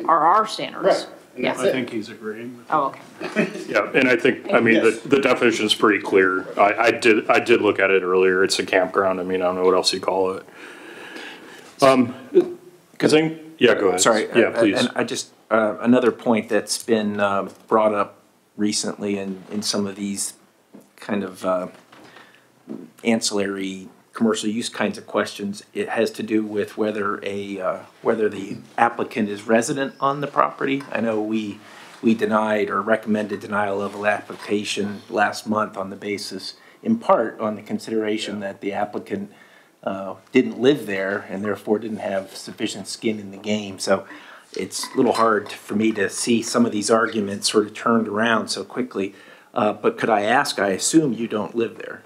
are our standards. Right. Yes. I think he's agreeing with Oh, okay. Yeah, and I think, I mean, Yes. the definition is pretty clear. I did look at it earlier. It's a campground. I mean, I don't know what else you call it. Yeah, go ahead. Sorry. Yeah, please. And I just, another point that's been brought up recently in some of these kind of ancillary commercial use kinds of questions, it has to do with whether the applicant is resident on the property. I know we denied or recommended denial of an application last month on the basis, in part, on the consideration that the applicant didn't live there and therefore didn't have sufficient skin in the game. So it's a little hard for me to see some of these arguments sort of turned around so quickly. But could I ask, I assume you don't live there?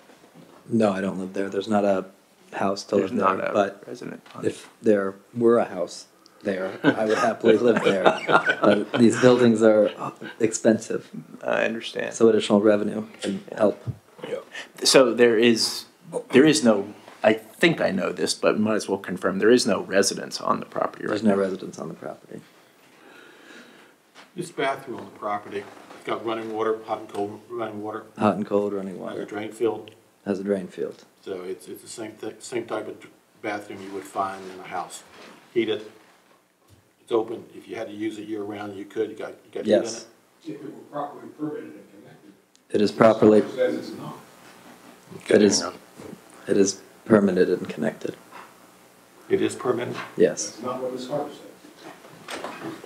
No, I don't live there. There's not a house to live there, but resident. if there were a house there, I would happily live there. But these buildings are expensive, I understand. so additional revenue can help. So there is no, I think I know this, but might as well confirm, there is no residence on the property right There's now. no residence on the property. This bathroom on the property, it's got running water, hot and cold running water, Hot and cold running has a water, drain field. has a drain field. So it's the same type of bathroom you would find in a house. Heated, it's open. If you had to use it year round, you could. You got heat in Yes. it. If it were properly permitted and connected. It is properly, Says it's not. it is permitted and connected. It is permitted. Yes. That's not what this harbor said.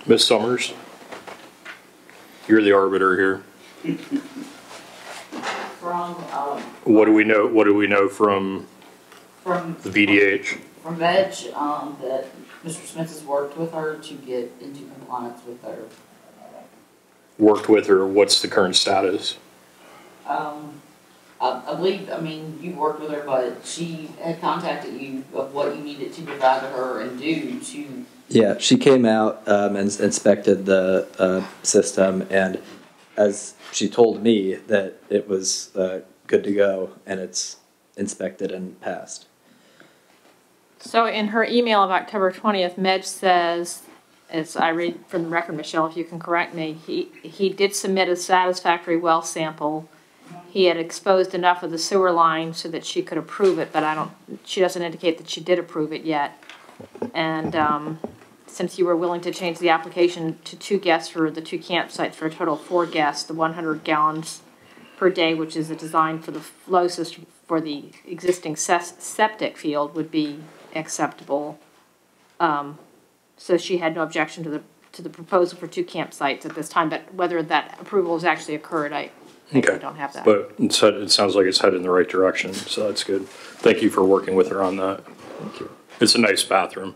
Ms. Summers, you're the arbiter here. From, What do we know from from, the VDH? from Medge, that Mr. Smith has worked with her to get into compliance with her. Worked with her, what's the current status? I believe, I mean, you worked with her, but she had contacted you of what you needed to provide to her and do to. Yeah, she came out and inspected the system, and as she told me that it was good to go, and it's inspected and passed. So in her email of October 20th, Medge says, as I read from the record, Michelle, if you can correct me, he did submit a satisfactory well sample. He had exposed enough of the sewer line so that she could approve it, but she doesn't indicate that she did approve it yet. And since you were willing to change the application to 2 guests for the 2 campsites for a total of 4 guests, the 100 gallons per day, which is a design for the flow system for the existing septic field, would be acceptable. So she had no objection to the proposal for 2 campsites at this time, but whether that approval has actually occurred, I don't have that. But it sounds like it's headed in the right direction, so that's good. Thank you for working with her on that. Thank you. It's a nice bathroom.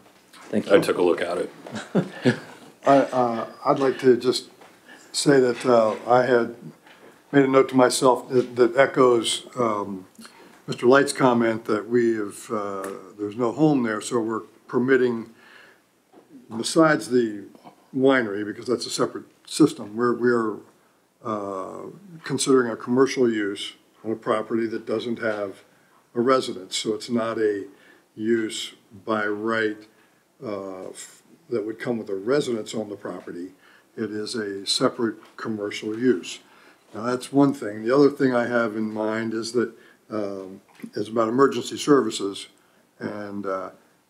Thank you. I took a look at it. I'd like to just say that I had made a note to myself that echoes Mr. Light's comment that there's no home there, so we're permitting, besides the winery, because that's a separate system, we're considering a commercial use on a property that doesn't have a residence, so it's not a use by right that would come with a residence on the property. It is a separate commercial use. Now that's one thing. The other thing I have in mind is that is about emergency services and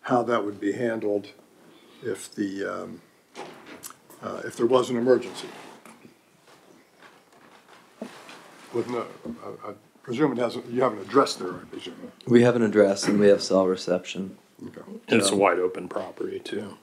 how that would be handled if the if there was an emergency. With no, I presume you haven't addressed there, I presume. We have an address and we have cell reception. Okay. And it's a wide open property too.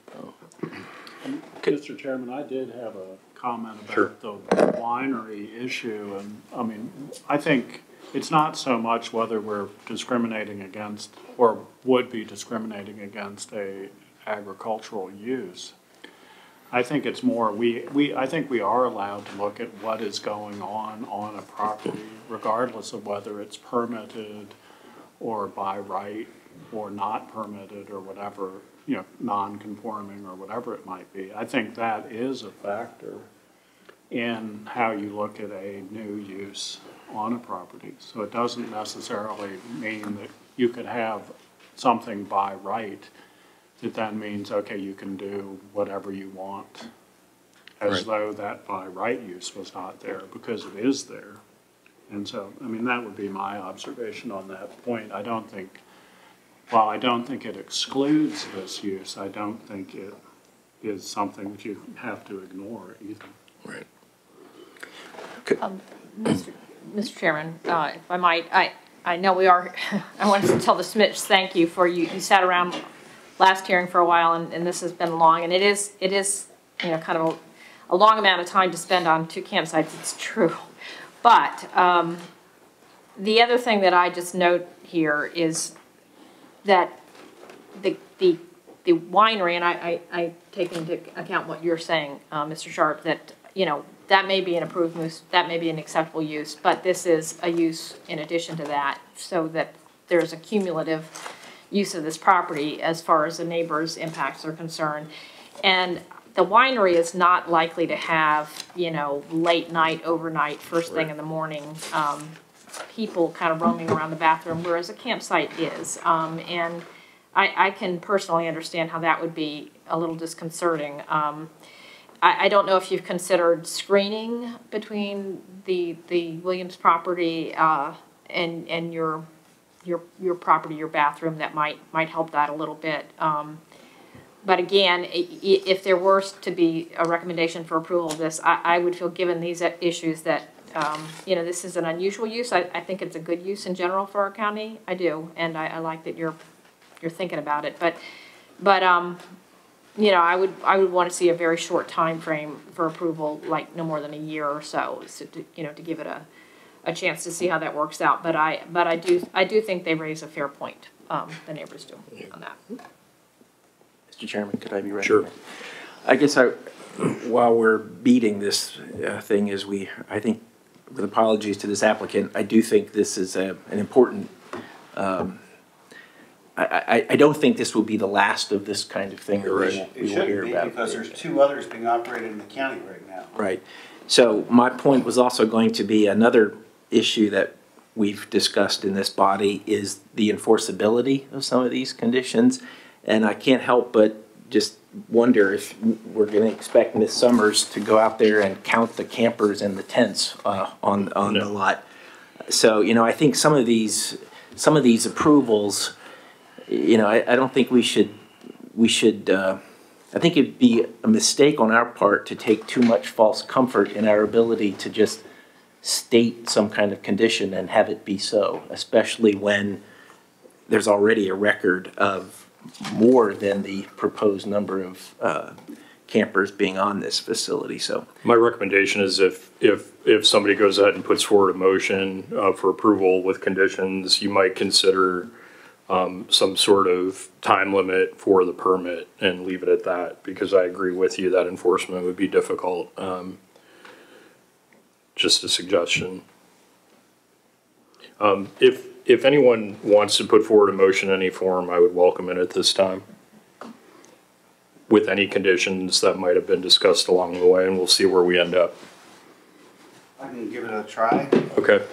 Mr. Chairman, I did have a comment about Sure. the winery issue, and I mean, I think it's not so much whether we're discriminating against or would be discriminating against a agricultural use. I think it's more, I think we are allowed to look at what is going on a property, regardless of whether it's permitted or by right or not permitted or whatever, you know, non-conforming or whatever it might be. I think that is a factor in how you look at a new use on a property. So it doesn't necessarily mean that you could have something by right that then means, okay, you can do whatever you want, as though that by right use was not there, because it is there. And so, I mean, that would be my observation on that point. I don't think, while I don't think it excludes this use, I don't think it is something that you have to ignore either. Right. Mr. Chairman, if I might, I know we are, I wanted to tell the Smiths thank you for you sat around last hearing for a while, and this has been long, and it is you know, kind of a long amount of time to spend on 2 campsites, it's true. But the other thing that I just note here is that the winery, and I take into account what you're saying, Mr. Sharp, that, you know, that may be an approved use, that may be an acceptable use, but this is a use in addition to that, so that there's a cumulative use of this property as far as the neighbors' impacts are concerned. And the winery is not likely to have, you know, late night, overnight, first thing in the morning, people kind of roaming around the bathroom, whereas a campsite is. And I can personally understand how that would be a little disconcerting. I don't know if you've considered screening between the Williams property and your property, your bathroom, that might help that a little bit. But again, if there were to be a recommendation for approval of this, I would feel, given these issues, that you know, this is an unusual use. I think it's a good use in general for our county. I do, and I like that you're thinking about it. But you know, I would want to see a very short time frame for approval, like no more than a year or so, to, you know, to give it a chance to see how that works out. But I do think they raise a fair point. The neighbors do on that. Mr. Chairman, could I be ready? Sure. I guess while we're beating this thing, I think, with apologies to this applicant, I do think this is an important. I don't think this will be the last of this kind of thing. It shouldn't be, because there's 2 others being operated in the county right now. Right. So my point was also going to be another issue that we've discussed in this body is the enforceability of some of these conditions. And I can't help but just wonder if we're going to expect Ms. Summers to go out there and count the campers and the tents on the lot. So, you know, I think some of these approvals, you know, I don't think we should, I think it'd be a mistake on our part to take too much false comfort in our ability to just state some kind of condition and have it be so, especially when there's already a record of more than the proposed number of campers being on this facility. So my recommendation is if somebody goes ahead and puts forward a motion for approval with conditions, you might consider some sort of time limit for the permit and leave it at that, because I agree with you that enforcement would be difficult. Just a suggestion. If anyone wants to put forward a motion in any form, I would welcome it at this time, with any conditions that might have been discussed along the way, and we'll see where we end up. I can give it a try. Okay.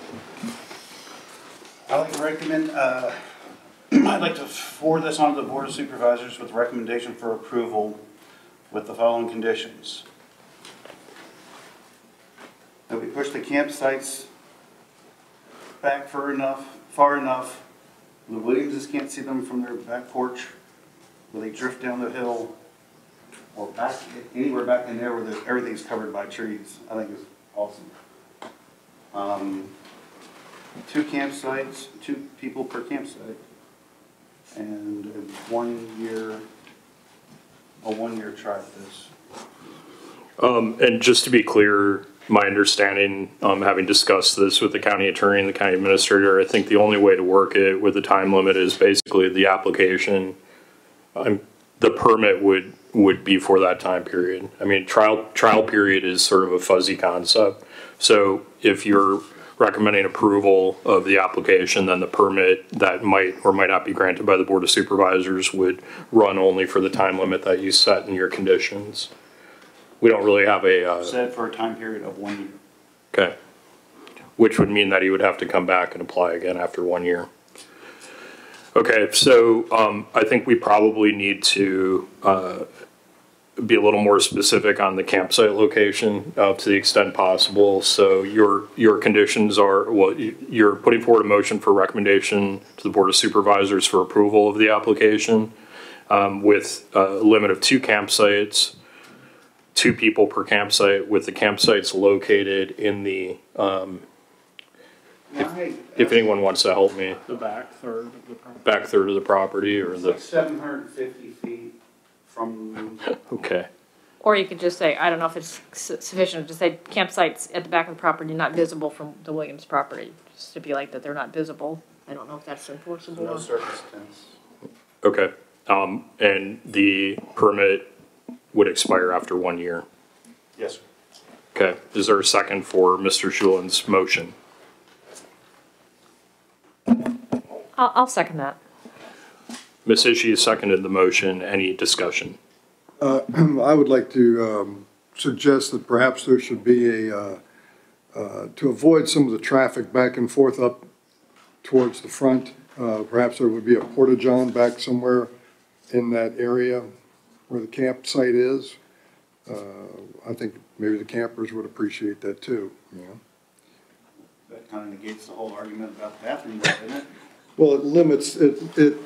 I'd like to recommend, I'd like to forward this on to the Board of Supervisors with recommendation for approval with the following conditions. That we push the campsites back far enough, the Williamses can't see them from their back porch, where they drift down the hill or back, anywhere back in there where everything's covered by trees, I think is awesome. 2 campsites, 2 people per campsite, and a 1-year try this. And just to be clear, my understanding, having discussed this with the county attorney and the county administrator, I think the only way to work it with the time limit is basically the application. The permit would be for that time period. I mean, trial period is sort of a fuzzy concept. So if you're recommending approval of the application, then the permit that might or might not be granted by the Board of Supervisors would run only for the time limit that you set in your conditions. We don't really have a... Set for a time period of 1 year. Okay. Which would mean that he would have to come back and apply again after 1 year. Okay, so I think we probably need to be a little more specific on the campsite location to the extent possible. So your conditions are, well, you're putting forward a motion for recommendation to the Board of Supervisors for approval of the application with a limit of 2 campsites, 2 people per campsite, with the campsites located in the, if anyone wants to help me. The back third of the property. Back third of the property, or It's the... like 750 feet from... Okay. Or you could just say, I don't know if it's sufficient to say campsites at the back of the property not visible from the Williams property. Stipulate that they're not visible. I don't know if that's enforceable. No surface tents. Okay. And the permit would expire after 1 year. Yes, sir. Okay. Is there a second for Mr. Schulin's motion? I'll second that. Ms. Ishii seconded the motion. Any discussion? I would like to suggest that perhaps there should be to avoid some of the traffic back and forth up towards the front, perhaps there would be a porta-john back somewhere in that area where the campsite is. I think maybe the campers would appreciate that too. Yeah. That kind of negates the whole argument about bathrooms, doesn't it? Well, it limits, it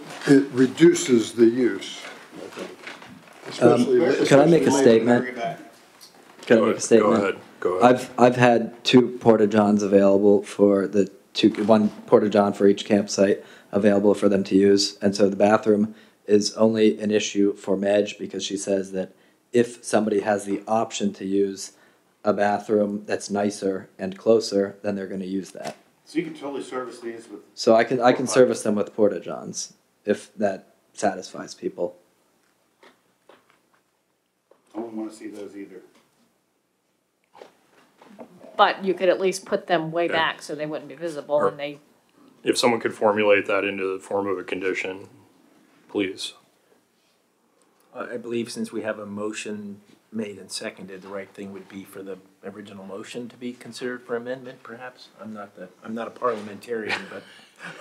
reduces the use, I think. Can I make a statement? Can I make a statement? Go ahead. I've had 2 porta-johns available for the 1 porta-john for each campsite available for them to use. And so the bathroom is only an issue for Madge because she says that if somebody has the option to use a bathroom that's nicer and closer, then they're going to use that. So you can totally service these with... So I can service them with porta-johns if that satisfies people. I wouldn't want to see those either. But you could at least put them way back so they wouldn't be visible and they... If someone could formulate that into the form of a condition, please. I believe since we have a motion made and seconded, the right thing would be for the original motion to be considered for amendment, perhaps? I'm not a parliamentarian, but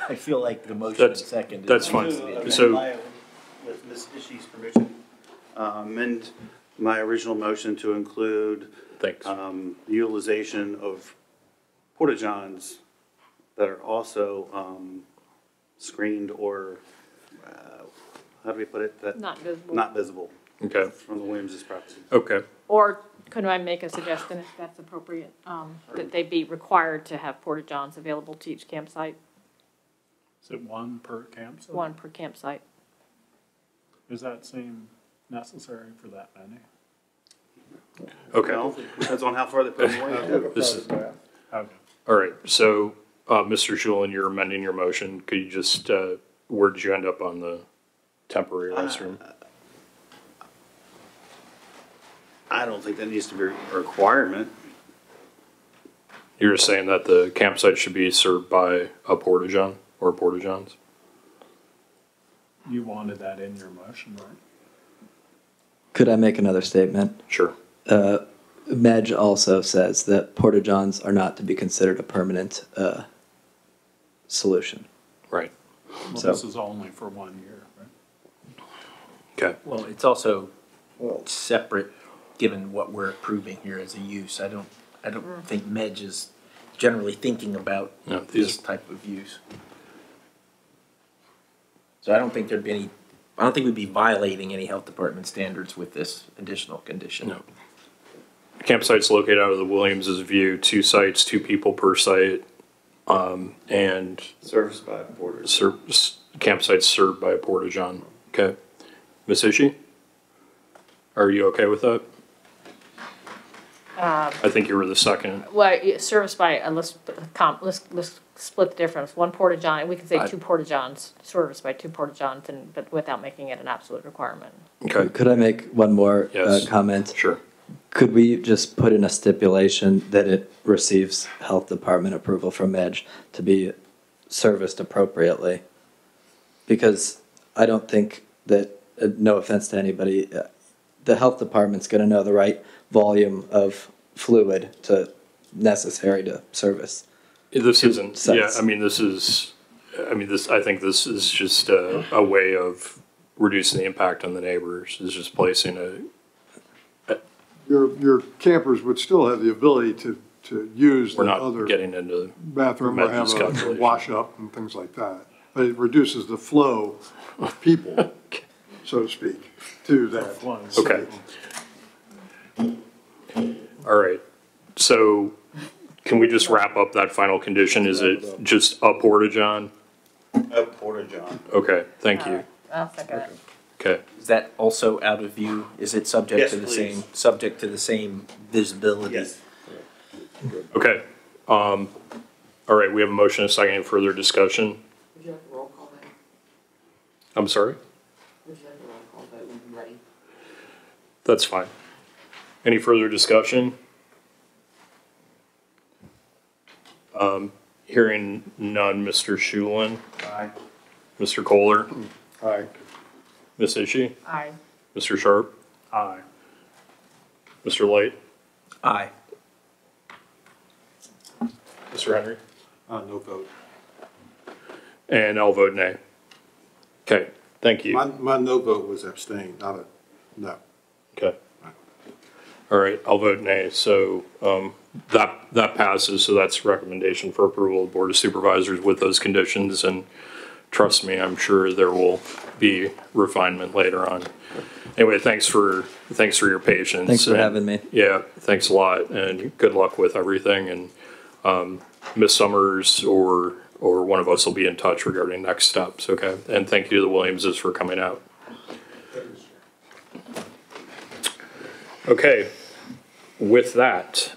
I feel like the motion and second. That's fine. So, with Ms. Ishii's permission, amend my original motion to include utilization of porta-johns that are also screened or how do we put it? That not visible. Not visible. Okay. From the Williams' property. Okay. Or could I make a suggestion, if that's appropriate, that they be required to have porta-johns available to each campsite? Is it 1 per campsite? 1 per campsite. Does that seem necessary for that many? Okay. Well, depends on how far they put them away. This is, Okay. all right. So, Mr. Schulin, you're amending your motion. Could you just, where did you end up on the temporary restroom? I don't think that needs to be a requirement. You're saying that the campsite should be served by a porta-john or porta-johns? You wanted that in your motion, right? Could I make another statement? Sure. Madge also says that porta-johns are not to be considered a permanent solution. Right. Well, So- this is only for 1 year, right? Okay. Well, it's also separate, given what we're approving here as a use. I don't think Medge is generally thinking about this type of use. So I don't think there'd be any I don't think we'd be violating any health department standards with this additional condition. No. Campsite's located out of the Williams's view, 2 sites, 2 people per site, and Serviced by Porter. campsite's served by a porta-john. Okay. Ms. Ishii? Are you okay with that? I think you were the second. Well, serviced by, let's split the difference. 1 porta-john, we can say 2 porta-johns, serviced by 2 porta-johns, but without making it an absolute requirement. Okay. Could I make one more comment? Sure. Could we just put in a stipulation that it receives health department approval from EDGE to be serviced appropriately? Because I don't think that, no offense to anybody, the health department's going to know the right volume of fluid necessary to service. This isn't, yeah, I mean, I think this is just a way of reducing the impact on the neighbors, is just placing Your campers would still have the ability to use the other getting into bathroom or have a wash up and things like that. But it reduces the flow of people, so to speak, to that. Okay. All right. So can we just wrap up that final condition? Is it just a porta-john? A porta-john. Okay, thank you. I'll second it. Okay. Is that also out of view? Is it subject to the same visibility? Yes. Okay. All right, we have a motion and a second. Any further discussion? Would you like a roll call vote? I'm sorry? Would you like a roll call vote when you're ready? That's fine. Any further discussion? Hearing none, Mr. Shulin. Aye. Mr. Kohler. Aye. Ms. Ishii. Aye. Mr. Sharp. Aye. Mr. Light. Aye. Mr. Henry. No vote. And I'll vote nay. Okay, thank you. My no vote was abstain, not a no. Okay. All right, I'll vote nay. So that passes. So that's recommendation for approval of Board of Supervisors with those conditions. And trust me, I'm sure there will be refinement later on. Anyway, thanks for your patience. Thanks for having me. Yeah, thanks a lot, and good luck with everything. And Ms. Summers or one of us will be in touch regarding next steps. Okay, and thank you to the Williamses for coming out. Okay, with that,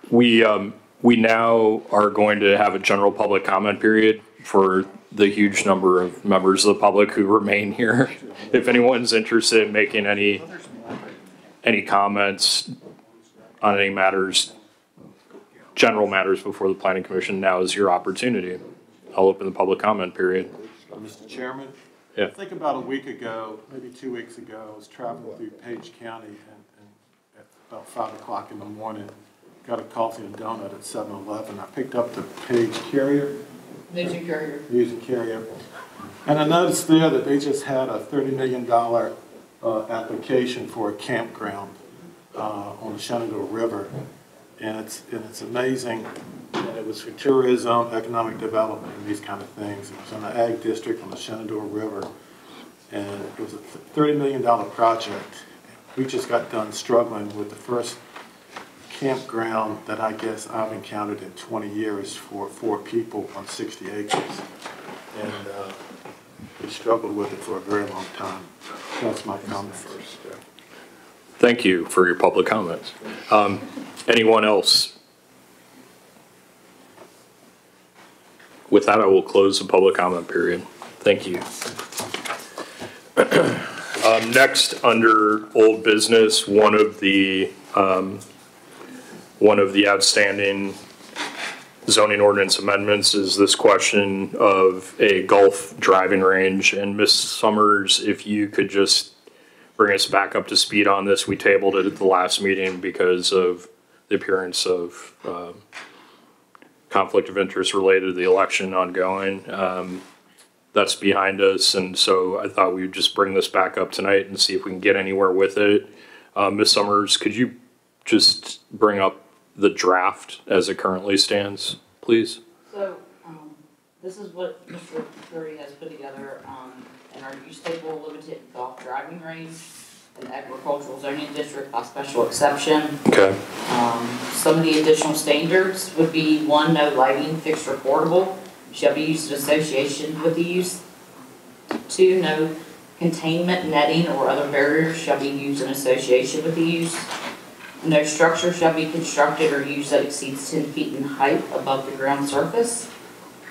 we now are going to have a general public comment period for the huge number of members of the public who remain here. If anyone's interested in making any comments on any matters, general matters before the Planning Commission, now is your opportunity. I'll open the public comment period. Mr. Chairman? Yeah. I think about a week ago, maybe 2 weeks ago, I was traveling through Page County and at about 5 o'clock in the morning, got a coffee and donut at 7-Eleven. I picked up the Page Carrier. Music carrier. Music Carrier. And I noticed there that they just had a $30 million application for a campground on the Shenandoah River. And it's amazing. And it was for tourism, economic development, and these kind of things. It was in the Ag District on the Shenandoah River. And it was a $30 million project. We just got done struggling with the first campground that I guess I've encountered in 20 years for 4 people on 60 acres. And we struggled with it for a very long time. That's my comment first. Thank you for your public comments. Anyone else? With that, I will close the public comment period. Thank you. Next, under old business, one of the outstanding zoning ordinance amendments is this question of a golf driving range. And Ms. Summers, if you could just bring us back up to speed on this. We tabled it at the last meeting because of the appearance of conflict of interest related to the election ongoing. That's behind us, and so I thought we would just bring this back up tonight and see if we can get anywhere with it. Ms. Summers, could you just bring up the draft as it currently stands, please? So This is what Mr. Curry has put together, in our use table, limited golf driving range and agricultural zoning district by special exception. Okay. Some of the additional standards would be: 1, no lighting, fixed or portable, shall be used in association with the use. 2, no containment, netting, or other barriers shall be used in association with the use. No structure shall be constructed or used that exceeds 10 feet in height above the ground surface.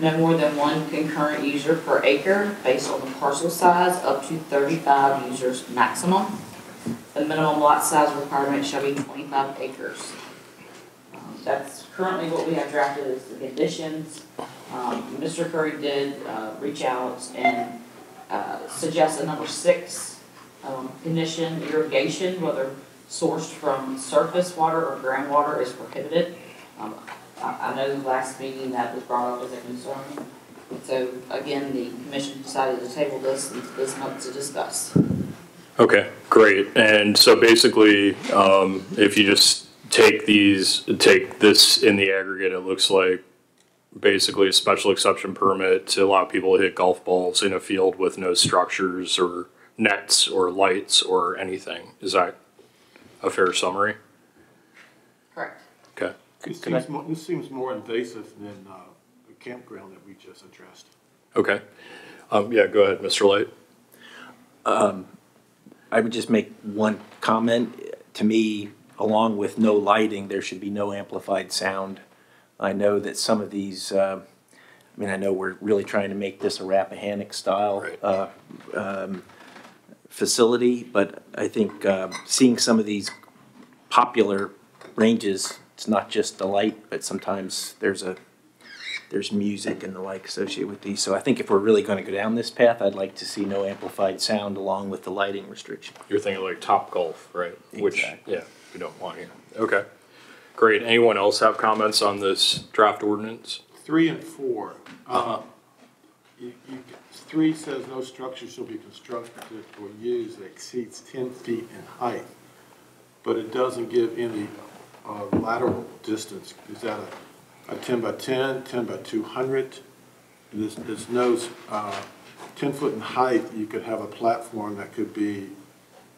No more than 1 concurrent user per acre based on the parcel size, up to 35 users maximum. The minimum lot size requirement shall be 25 acres. That's currently what we have drafted as the conditions. Mr. Curry did reach out and suggest a number 6 condition: irrigation, whether sourced from surface water or groundwater, is prohibited. I know the last meeting that was brought up as a concern. So again, the commission decided to table this month to discuss. Okay, great. And so basically, if you just take this in the aggregate, it looks like basically a special exception permit to allow people to hit golf balls in a field with no structures or nets or lights or anything. Is that a fair summary? Correct. Okay. This seems more invasive than the campground that we just addressed. Okay. Yeah, go ahead, Mr. Light. I would just make one comment. To me, along with no lighting, there should be no amplified sound. I know that some of these, I know we're really trying to make this a Rappahannock style facility, but I think seeing some of these popular ranges, it's not just the light, but sometimes there's music and the like associated with these. So I think if we're really going to go down this path, I'd like to see no amplified sound along with the lighting restriction. You're thinking like Top Golf, right? Exactly. Which, yeah, we don't want here. Okay. Great. Anyone else have comments on this draft ordinance? 3 and 4. 3 says no structure shall be constructed or used that exceeds 10 feet in height, but it doesn't give any lateral distance. Is that a 10 by 10, 10 by 200? There's no 10 foot in height. You could have a platform that could be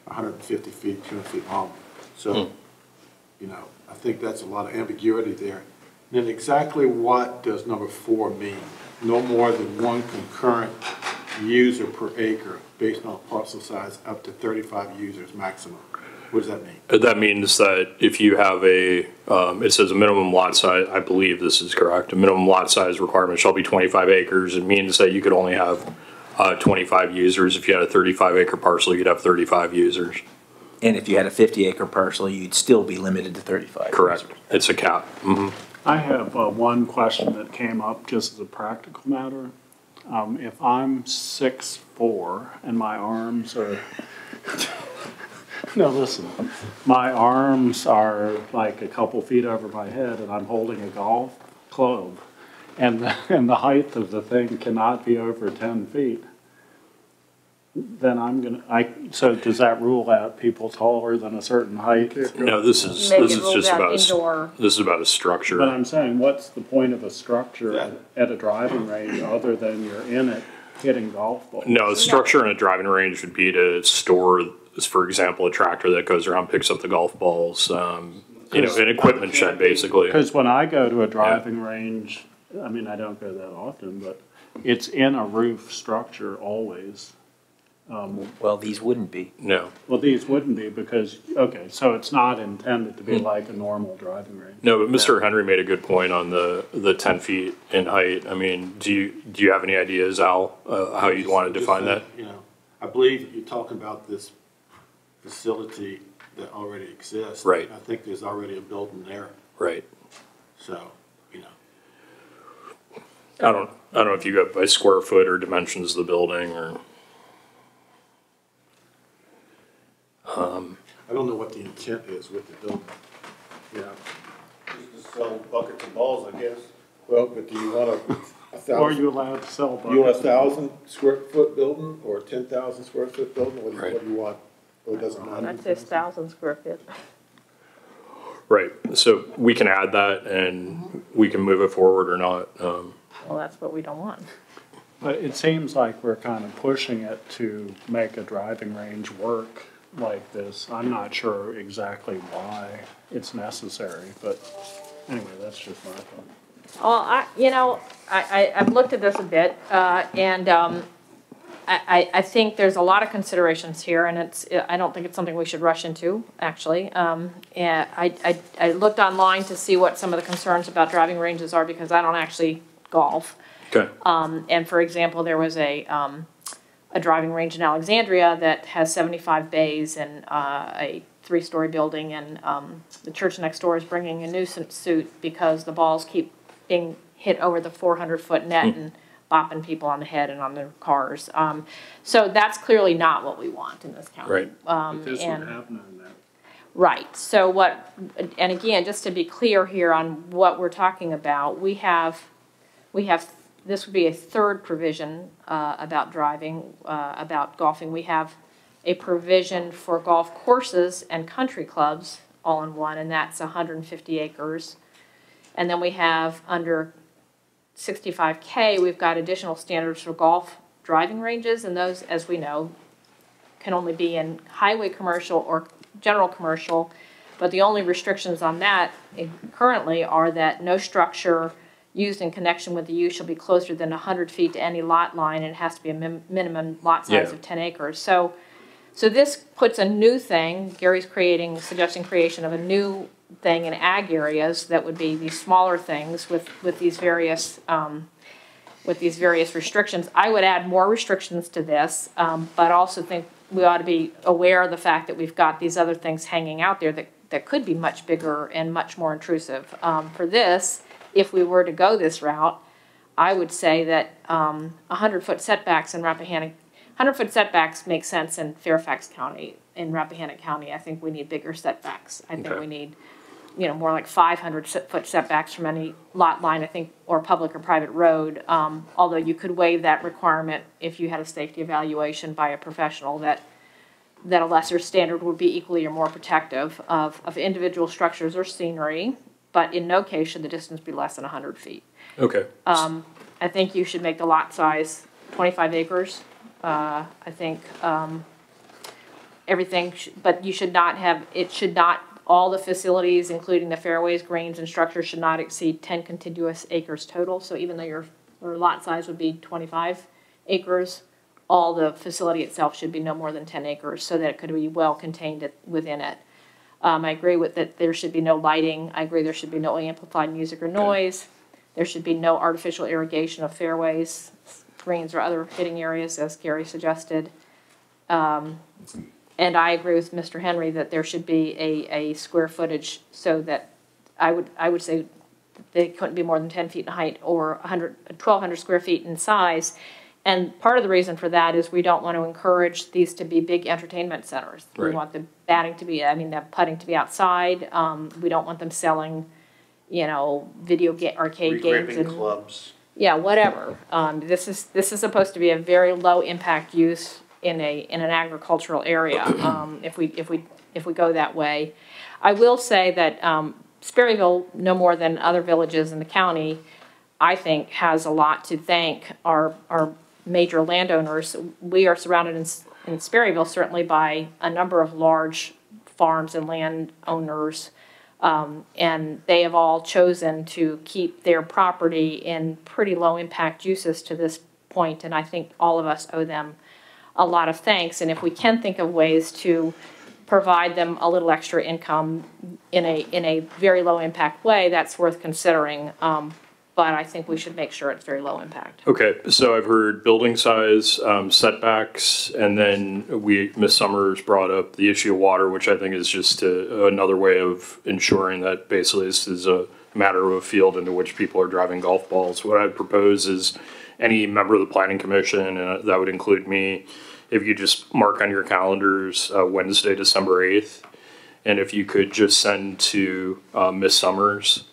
150 feet, 200 feet long. So, I think that's a lot of ambiguity there. Then exactly what does number 4 mean? No more than 1 concurrent user per acre based on parcel size, up to 35 users maximum. What does that mean? That means that if you have it says a minimum lot size, I believe this is correct, a minimum lot size requirement shall be 25 acres. It means that you could only have 25 users. If you had a 35 acre parcel, you'd have 35 users. And if you had a 50-acre parcel, you'd still be limited to 35. Correct. It's a cap. Mm-hmm. I have one question that came up just as a practical matter. If I'm 6'4" and my arms are, no, listen, my arms are like a couple feet over my head and I'm holding a golf club, and the height of the thing cannot be over 10 feet, then so does that rule out people taller than a certain height? No, this is just about a structure. But I'm saying, what's the point of a structure at a driving range other than you're in it hitting golf balls? No, the structure in a driving range would be to store, for example, a tractor that goes around, picks up the golf balls, an equipment shed, basically. Because when I go to a driving range, I don't go that often, but it's in a roof structure always. Well, these wouldn't be. No. Well, these wouldn't be because, so it's not intended to be like a normal driving range. No, but Mr. Henry made a good point on the 10 feet in height. Do you have any ideas, Al, how you'd want to define that? I believe you're talking about this facility that already exists. Right. I think there's already a building there. Right. So, I don't know if you go by square foot or dimensions of the building or. I don't know what the intent is with the building. Just to sell buckets of balls, I guess. Well, but do you want a 1,000? Or are you allowed to sell buckets? You want a 1,000 square foot building or a 10,000 square foot building? What do you want? Or it doesn't matter? That says 1,000 square feet. Right. So we can add that and we can move it forward or not. well, that's what we don't want. But it seems like we're kind of pushing it to make a driving range work like this. I'm not sure exactly why it's necessary, but anyway, that's just my thought. Well, I've looked at this a bit, and I think there's a lot of considerations here, and I don't think it's something we should rush into, actually. And I looked online to see what some of the concerns about driving ranges are, because I don't actually golf. Okay. And for example, there was a driving range in Alexandria that has 75 bays and a 3-story building, and the church next door is bringing a nuisance suit because the balls keep being hit over the 400-foot net and bopping people on the head and on their cars. So that's clearly not what we want in this county. Right. But this would happen in that. Right. So and again, just to be clear here on what we're talking about, we have, this would be a third provision about driving, about golfing. We have a provision for golf courses and country clubs all in one, and that's 150 acres. And then we have under 65K, we've got additional standards for golf driving ranges, and those, as we know, can only be in highway commercial or general commercial, but the only restrictions on that currently are that no structure used in connection with the use shall be closer than 100 feet to any lot line, and it has to be a minimum lot size of 10 acres. So this puts a new thing. Gary's suggesting creation of a new thing in ag areas that would be these smaller things with these various restrictions. I would add more restrictions to this, but also think we ought to be aware of the fact that we've got these other things hanging out there that could be much bigger and much more intrusive. For this, if we were to go this route, I would say that 100-foot setbacks in Rappahannock, 100-foot setbacks make sense in Fairfax County. In Rappahannock County, I think we need bigger setbacks. I think we need, more like 500-foot setbacks from any lot line, I think, or public or private road. Although you could waive that requirement if you had a safety evaluation by a professional that a lesser standard would be equally or more protective of individual structures or scenery, but in no case should the distance be less than 100 feet. Okay. I think you should make the lot size 25 acres. I think everything, but you should not have, all the facilities, including the fairways, greens, and structures, should not exceed 10 contiguous acres total. So even though your lot size would be 25 acres, all the facility itself should be no more than 10 acres so that it could be well contained within it. I agree with that there should be no lighting. I agree there should be no amplified music or noise. There should be no artificial irrigation of fairways, greens, or other hitting areas, as Gary suggested. And I agree with Mr. Henry that there should be a square footage, so that I would say they couldn't be more than 10 feet in height or 1,200 square feet in size. And part of the reason for that is we don't want to encourage these to be big entertainment centers. Right. We want the batting to be, the putting to be outside. We don't want them selling, video arcade games and clubs. Yeah, whatever. This is supposed to be a very low impact use in an agricultural area. If we go that way, I will say that Sperryville, no more than other villages in the county, I think has a lot to thank our major landowners. We are surrounded in Sperryville certainly by a number of large farms and landowners, and they have all chosen to keep their property in pretty low impact uses to this point, and I think all of us owe them a lot of thanks. And if we can think of ways to provide them a little extra income in a very low impact way, that's worth considering. But I think we should make sure it's very low impact. Okay, so I've heard building size, setbacks, and then Ms. Summers brought up the issue of water, which I think is just another way of ensuring that basically this is a matter of a field into which people are driving golf balls. What I'd propose is any member of the Planning Commission, and that would include me, if you just mark on your calendars Wednesday, December 8th, and if you could just send to Ms. Summers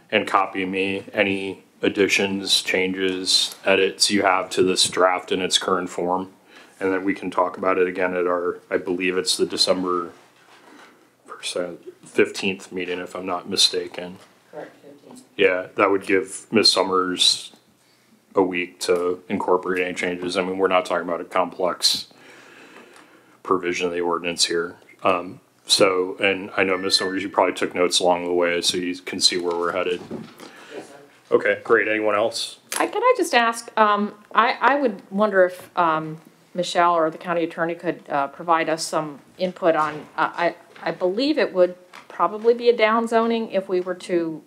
and copy me any additions, changes, edits you have to this draft in its current form, and then we can talk about it again at our, I believe it's the December 15th meeting, if I'm not mistaken. Correct, 15th. Yeah, that would give Ms. Summers a week to incorporate any changes. I mean, we're not talking about a complex provision of the ordinance here. So, and I know, Ms. Summers, you probably took notes along the way so you can see where we're headed. Okay, great. Anyone else? Could I just ask, I would wonder if Michelle or the county attorney could provide us some input on, I believe it would probably be a downzoning if we were to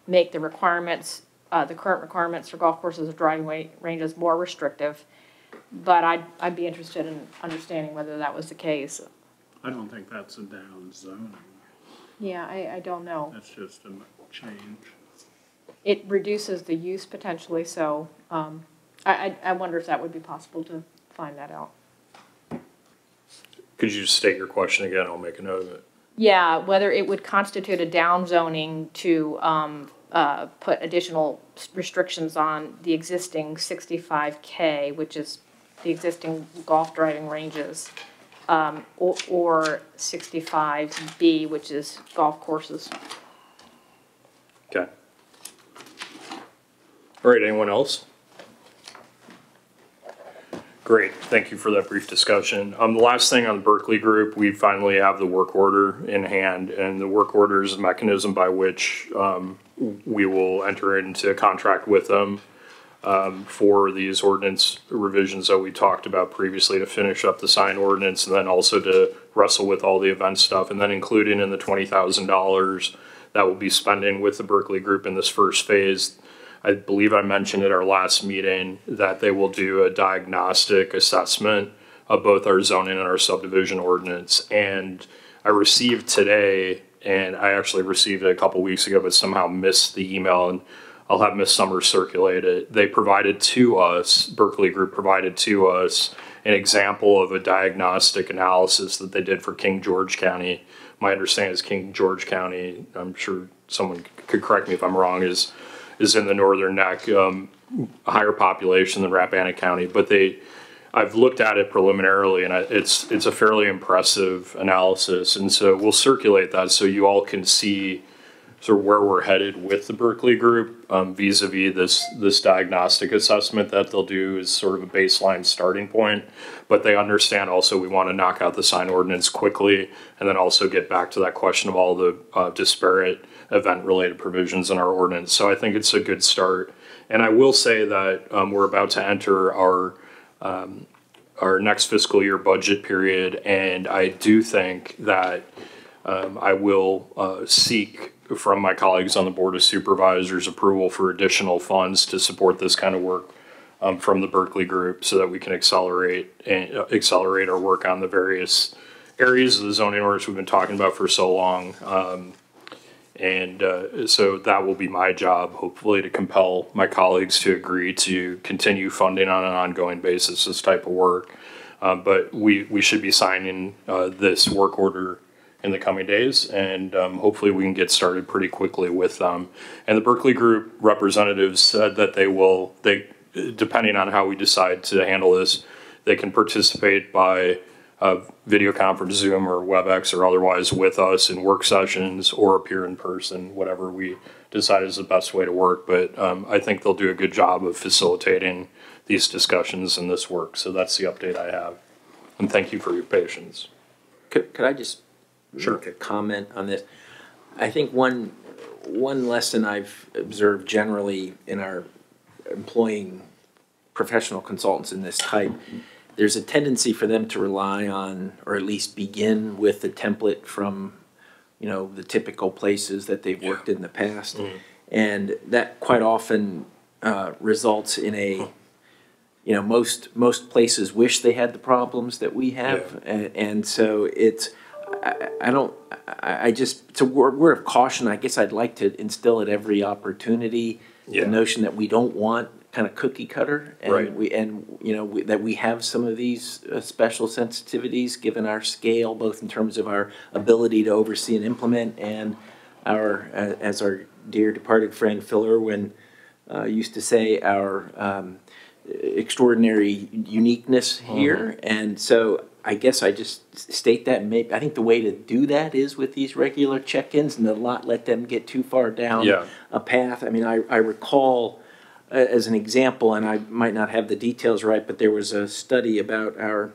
make the requirements, the current requirements for golf courses of driving ranges more restrictive. But I'd be interested in understanding whether that was the case. I don't think that's a down zoning. Yeah, I don't know. That's just a change. It reduces the use potentially, so I wonder if that would be possible to find that out. Could you just state your question again? I'll make a note of it. Yeah, whether it would constitute a downzoning to put additional restrictions on the existing 65K, which is the existing golf driving ranges, or 65B, which is golf courses. Okay. All right, anyone else? Great, thank you for that brief discussion. The last thing on the Berkeley group, we finally have the work order in hand, and the work order is a mechanism by which we will enter into a contract with them for these ordinance revisions that we talked about previously to finish up the sign ordinance, and then also to wrestle with all the event stuff, and then including in the $20,000 that we'll be spending with the Berkeley group in this first phase. I believe I mentioned at our last meeting that they will do a diagnostic assessment of both our zoning and our subdivision ordinance. And I received today, and I actually received it a couple weeks ago, but somehow missed the email, and I'll have Ms. Summers circulate it. They provided to us, Berkeley Group provided to us, an example of a diagnostic analysis that they did for King George County. My understanding is King George County, I'm sure someone could correct me if I'm wrong, is in the northern neck, higher population than Rappahannock County, but I've looked at it preliminarily, and it's a fairly impressive analysis, and so we'll circulate that so you all can see sort of where we're headed with the Berkeley group vis-a-vis this diagnostic assessment that they'll do is sort of a baseline starting point, but they understand also we want to knock out the sign ordinance quickly and then also get back to that question of all the disparate event-related provisions in our ordinance. So I think it's a good start. And I will say that we're about to enter our next fiscal year budget period, and I do think that I will seek from my colleagues on the Board of Supervisors approval for additional funds to support this kind of work from the Berkeley group so that we can accelerate our work on the various areas of the zoning orders we've been talking about for so long. So that will be my job, hopefully, to compel my colleagues to agree to continue funding on an ongoing basis this type of work. But we should be signing this work order in the coming days, and hopefully we can get started pretty quickly with them. And the Berkeley Group representatives said that they depending on how we decide to handle this, they can participate by video conference, Zoom or WebEx or otherwise with us in work sessions or appear in person, whatever we decide is the best way to work. But I think they'll do a good job of facilitating these discussions and this work. So that's the update I have. And thank you for your patience. Could I just make a comment on this? I think one lesson I've observed generally in our employing professional consultants in this type, there's a tendency for them to rely on, or at least begin with the template from, the typical places that they've worked in the past. Mm-hmm. And that quite often results in a, most places wish they had the problems that we have. Yeah. And so it's, it's a word of caution. I guess I'd like to instill at every opportunity the notion that we don't want kind of cookie cutter, and that we have some of these special sensitivities given our scale, both in terms of our ability to oversee and implement, and our, as our dear departed friend Phil Irwin used to say, our extraordinary uniqueness here. And so I guess I just state that. Maybe I think the way to do that is with these regular check-ins and to not let them get too far down a path. I mean, I recall as an example, and I might not have the details right, but there was a study about our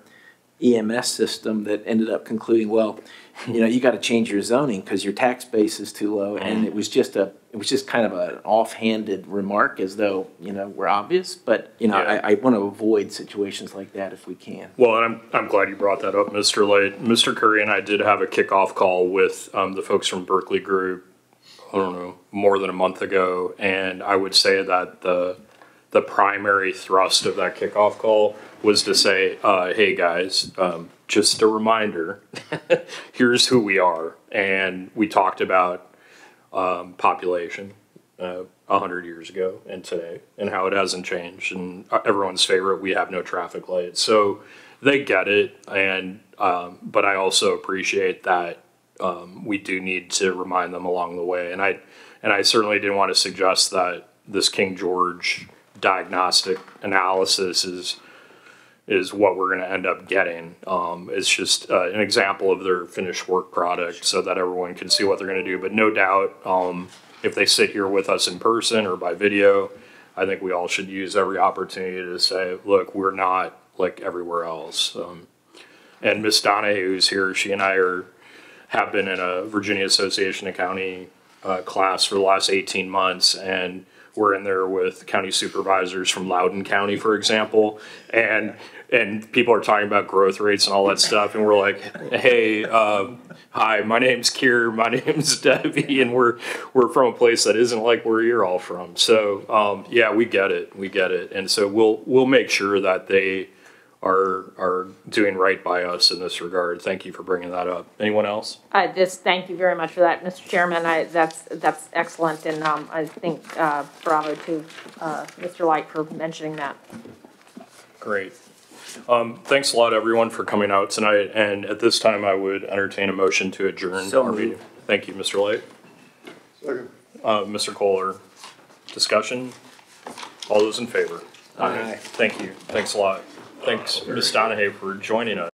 EMS system that ended up concluding, well, you know, you got to change your zoning because your tax base is too low, and it was just kind of an offhanded remark, as though, you know, we're obvious. But you know, Yeah. I want to avoid situations like that if we can. Well, and I'm glad you brought that up, Mr. Light. Mr. Curry and I did have a kickoff call with the folks from Berkeley Group, I don't know, more than a month ago, and I would say that the primary thrust of that kickoff call was to say, hey guys, just a reminder, here's who we are. And we talked about population 100 years ago and today, and how it hasn't changed. And everyone's favorite, we have no traffic lights. So they get it, and but I also appreciate that we do need to remind them along the way. And I certainly didn't want to suggest that this King George diagnostic analysis is what we're going to end up getting. It's just an example of their finished work product so that everyone can see what they're going to do. But no doubt, if they sit here with us in person or by video, I think we all should use every opportunity to say, look, we're not like everywhere else. And Miss Donahue, who's here, she and I have been in a Virginia Association of County class for the last 18 months, and we're in there with county supervisors from Loudoun County, for example, and people are talking about growth rates and all that stuff, and we're like, hey, hi, my name's Kier, my name's Debbie, and we're from a place that isn't like where you're all from. So yeah, we get it, and so we'll make sure that they are doing right by us in this regard. Thank you for bringing that up. Anyone else? Just thank you very much for that, Mr. Chairman. That's excellent, and I think bravo to Mr. Light for mentioning that. Great. Thanks a lot, everyone, for coming out tonight. And at this time, I would entertain a motion to adjourn our meeting. Thank you, Mr. Light. Second. Mr. Kohler, discussion? All those in favor? Aye. Thank you. Thanks a lot. Thanks, Ms. Donahue, for joining us.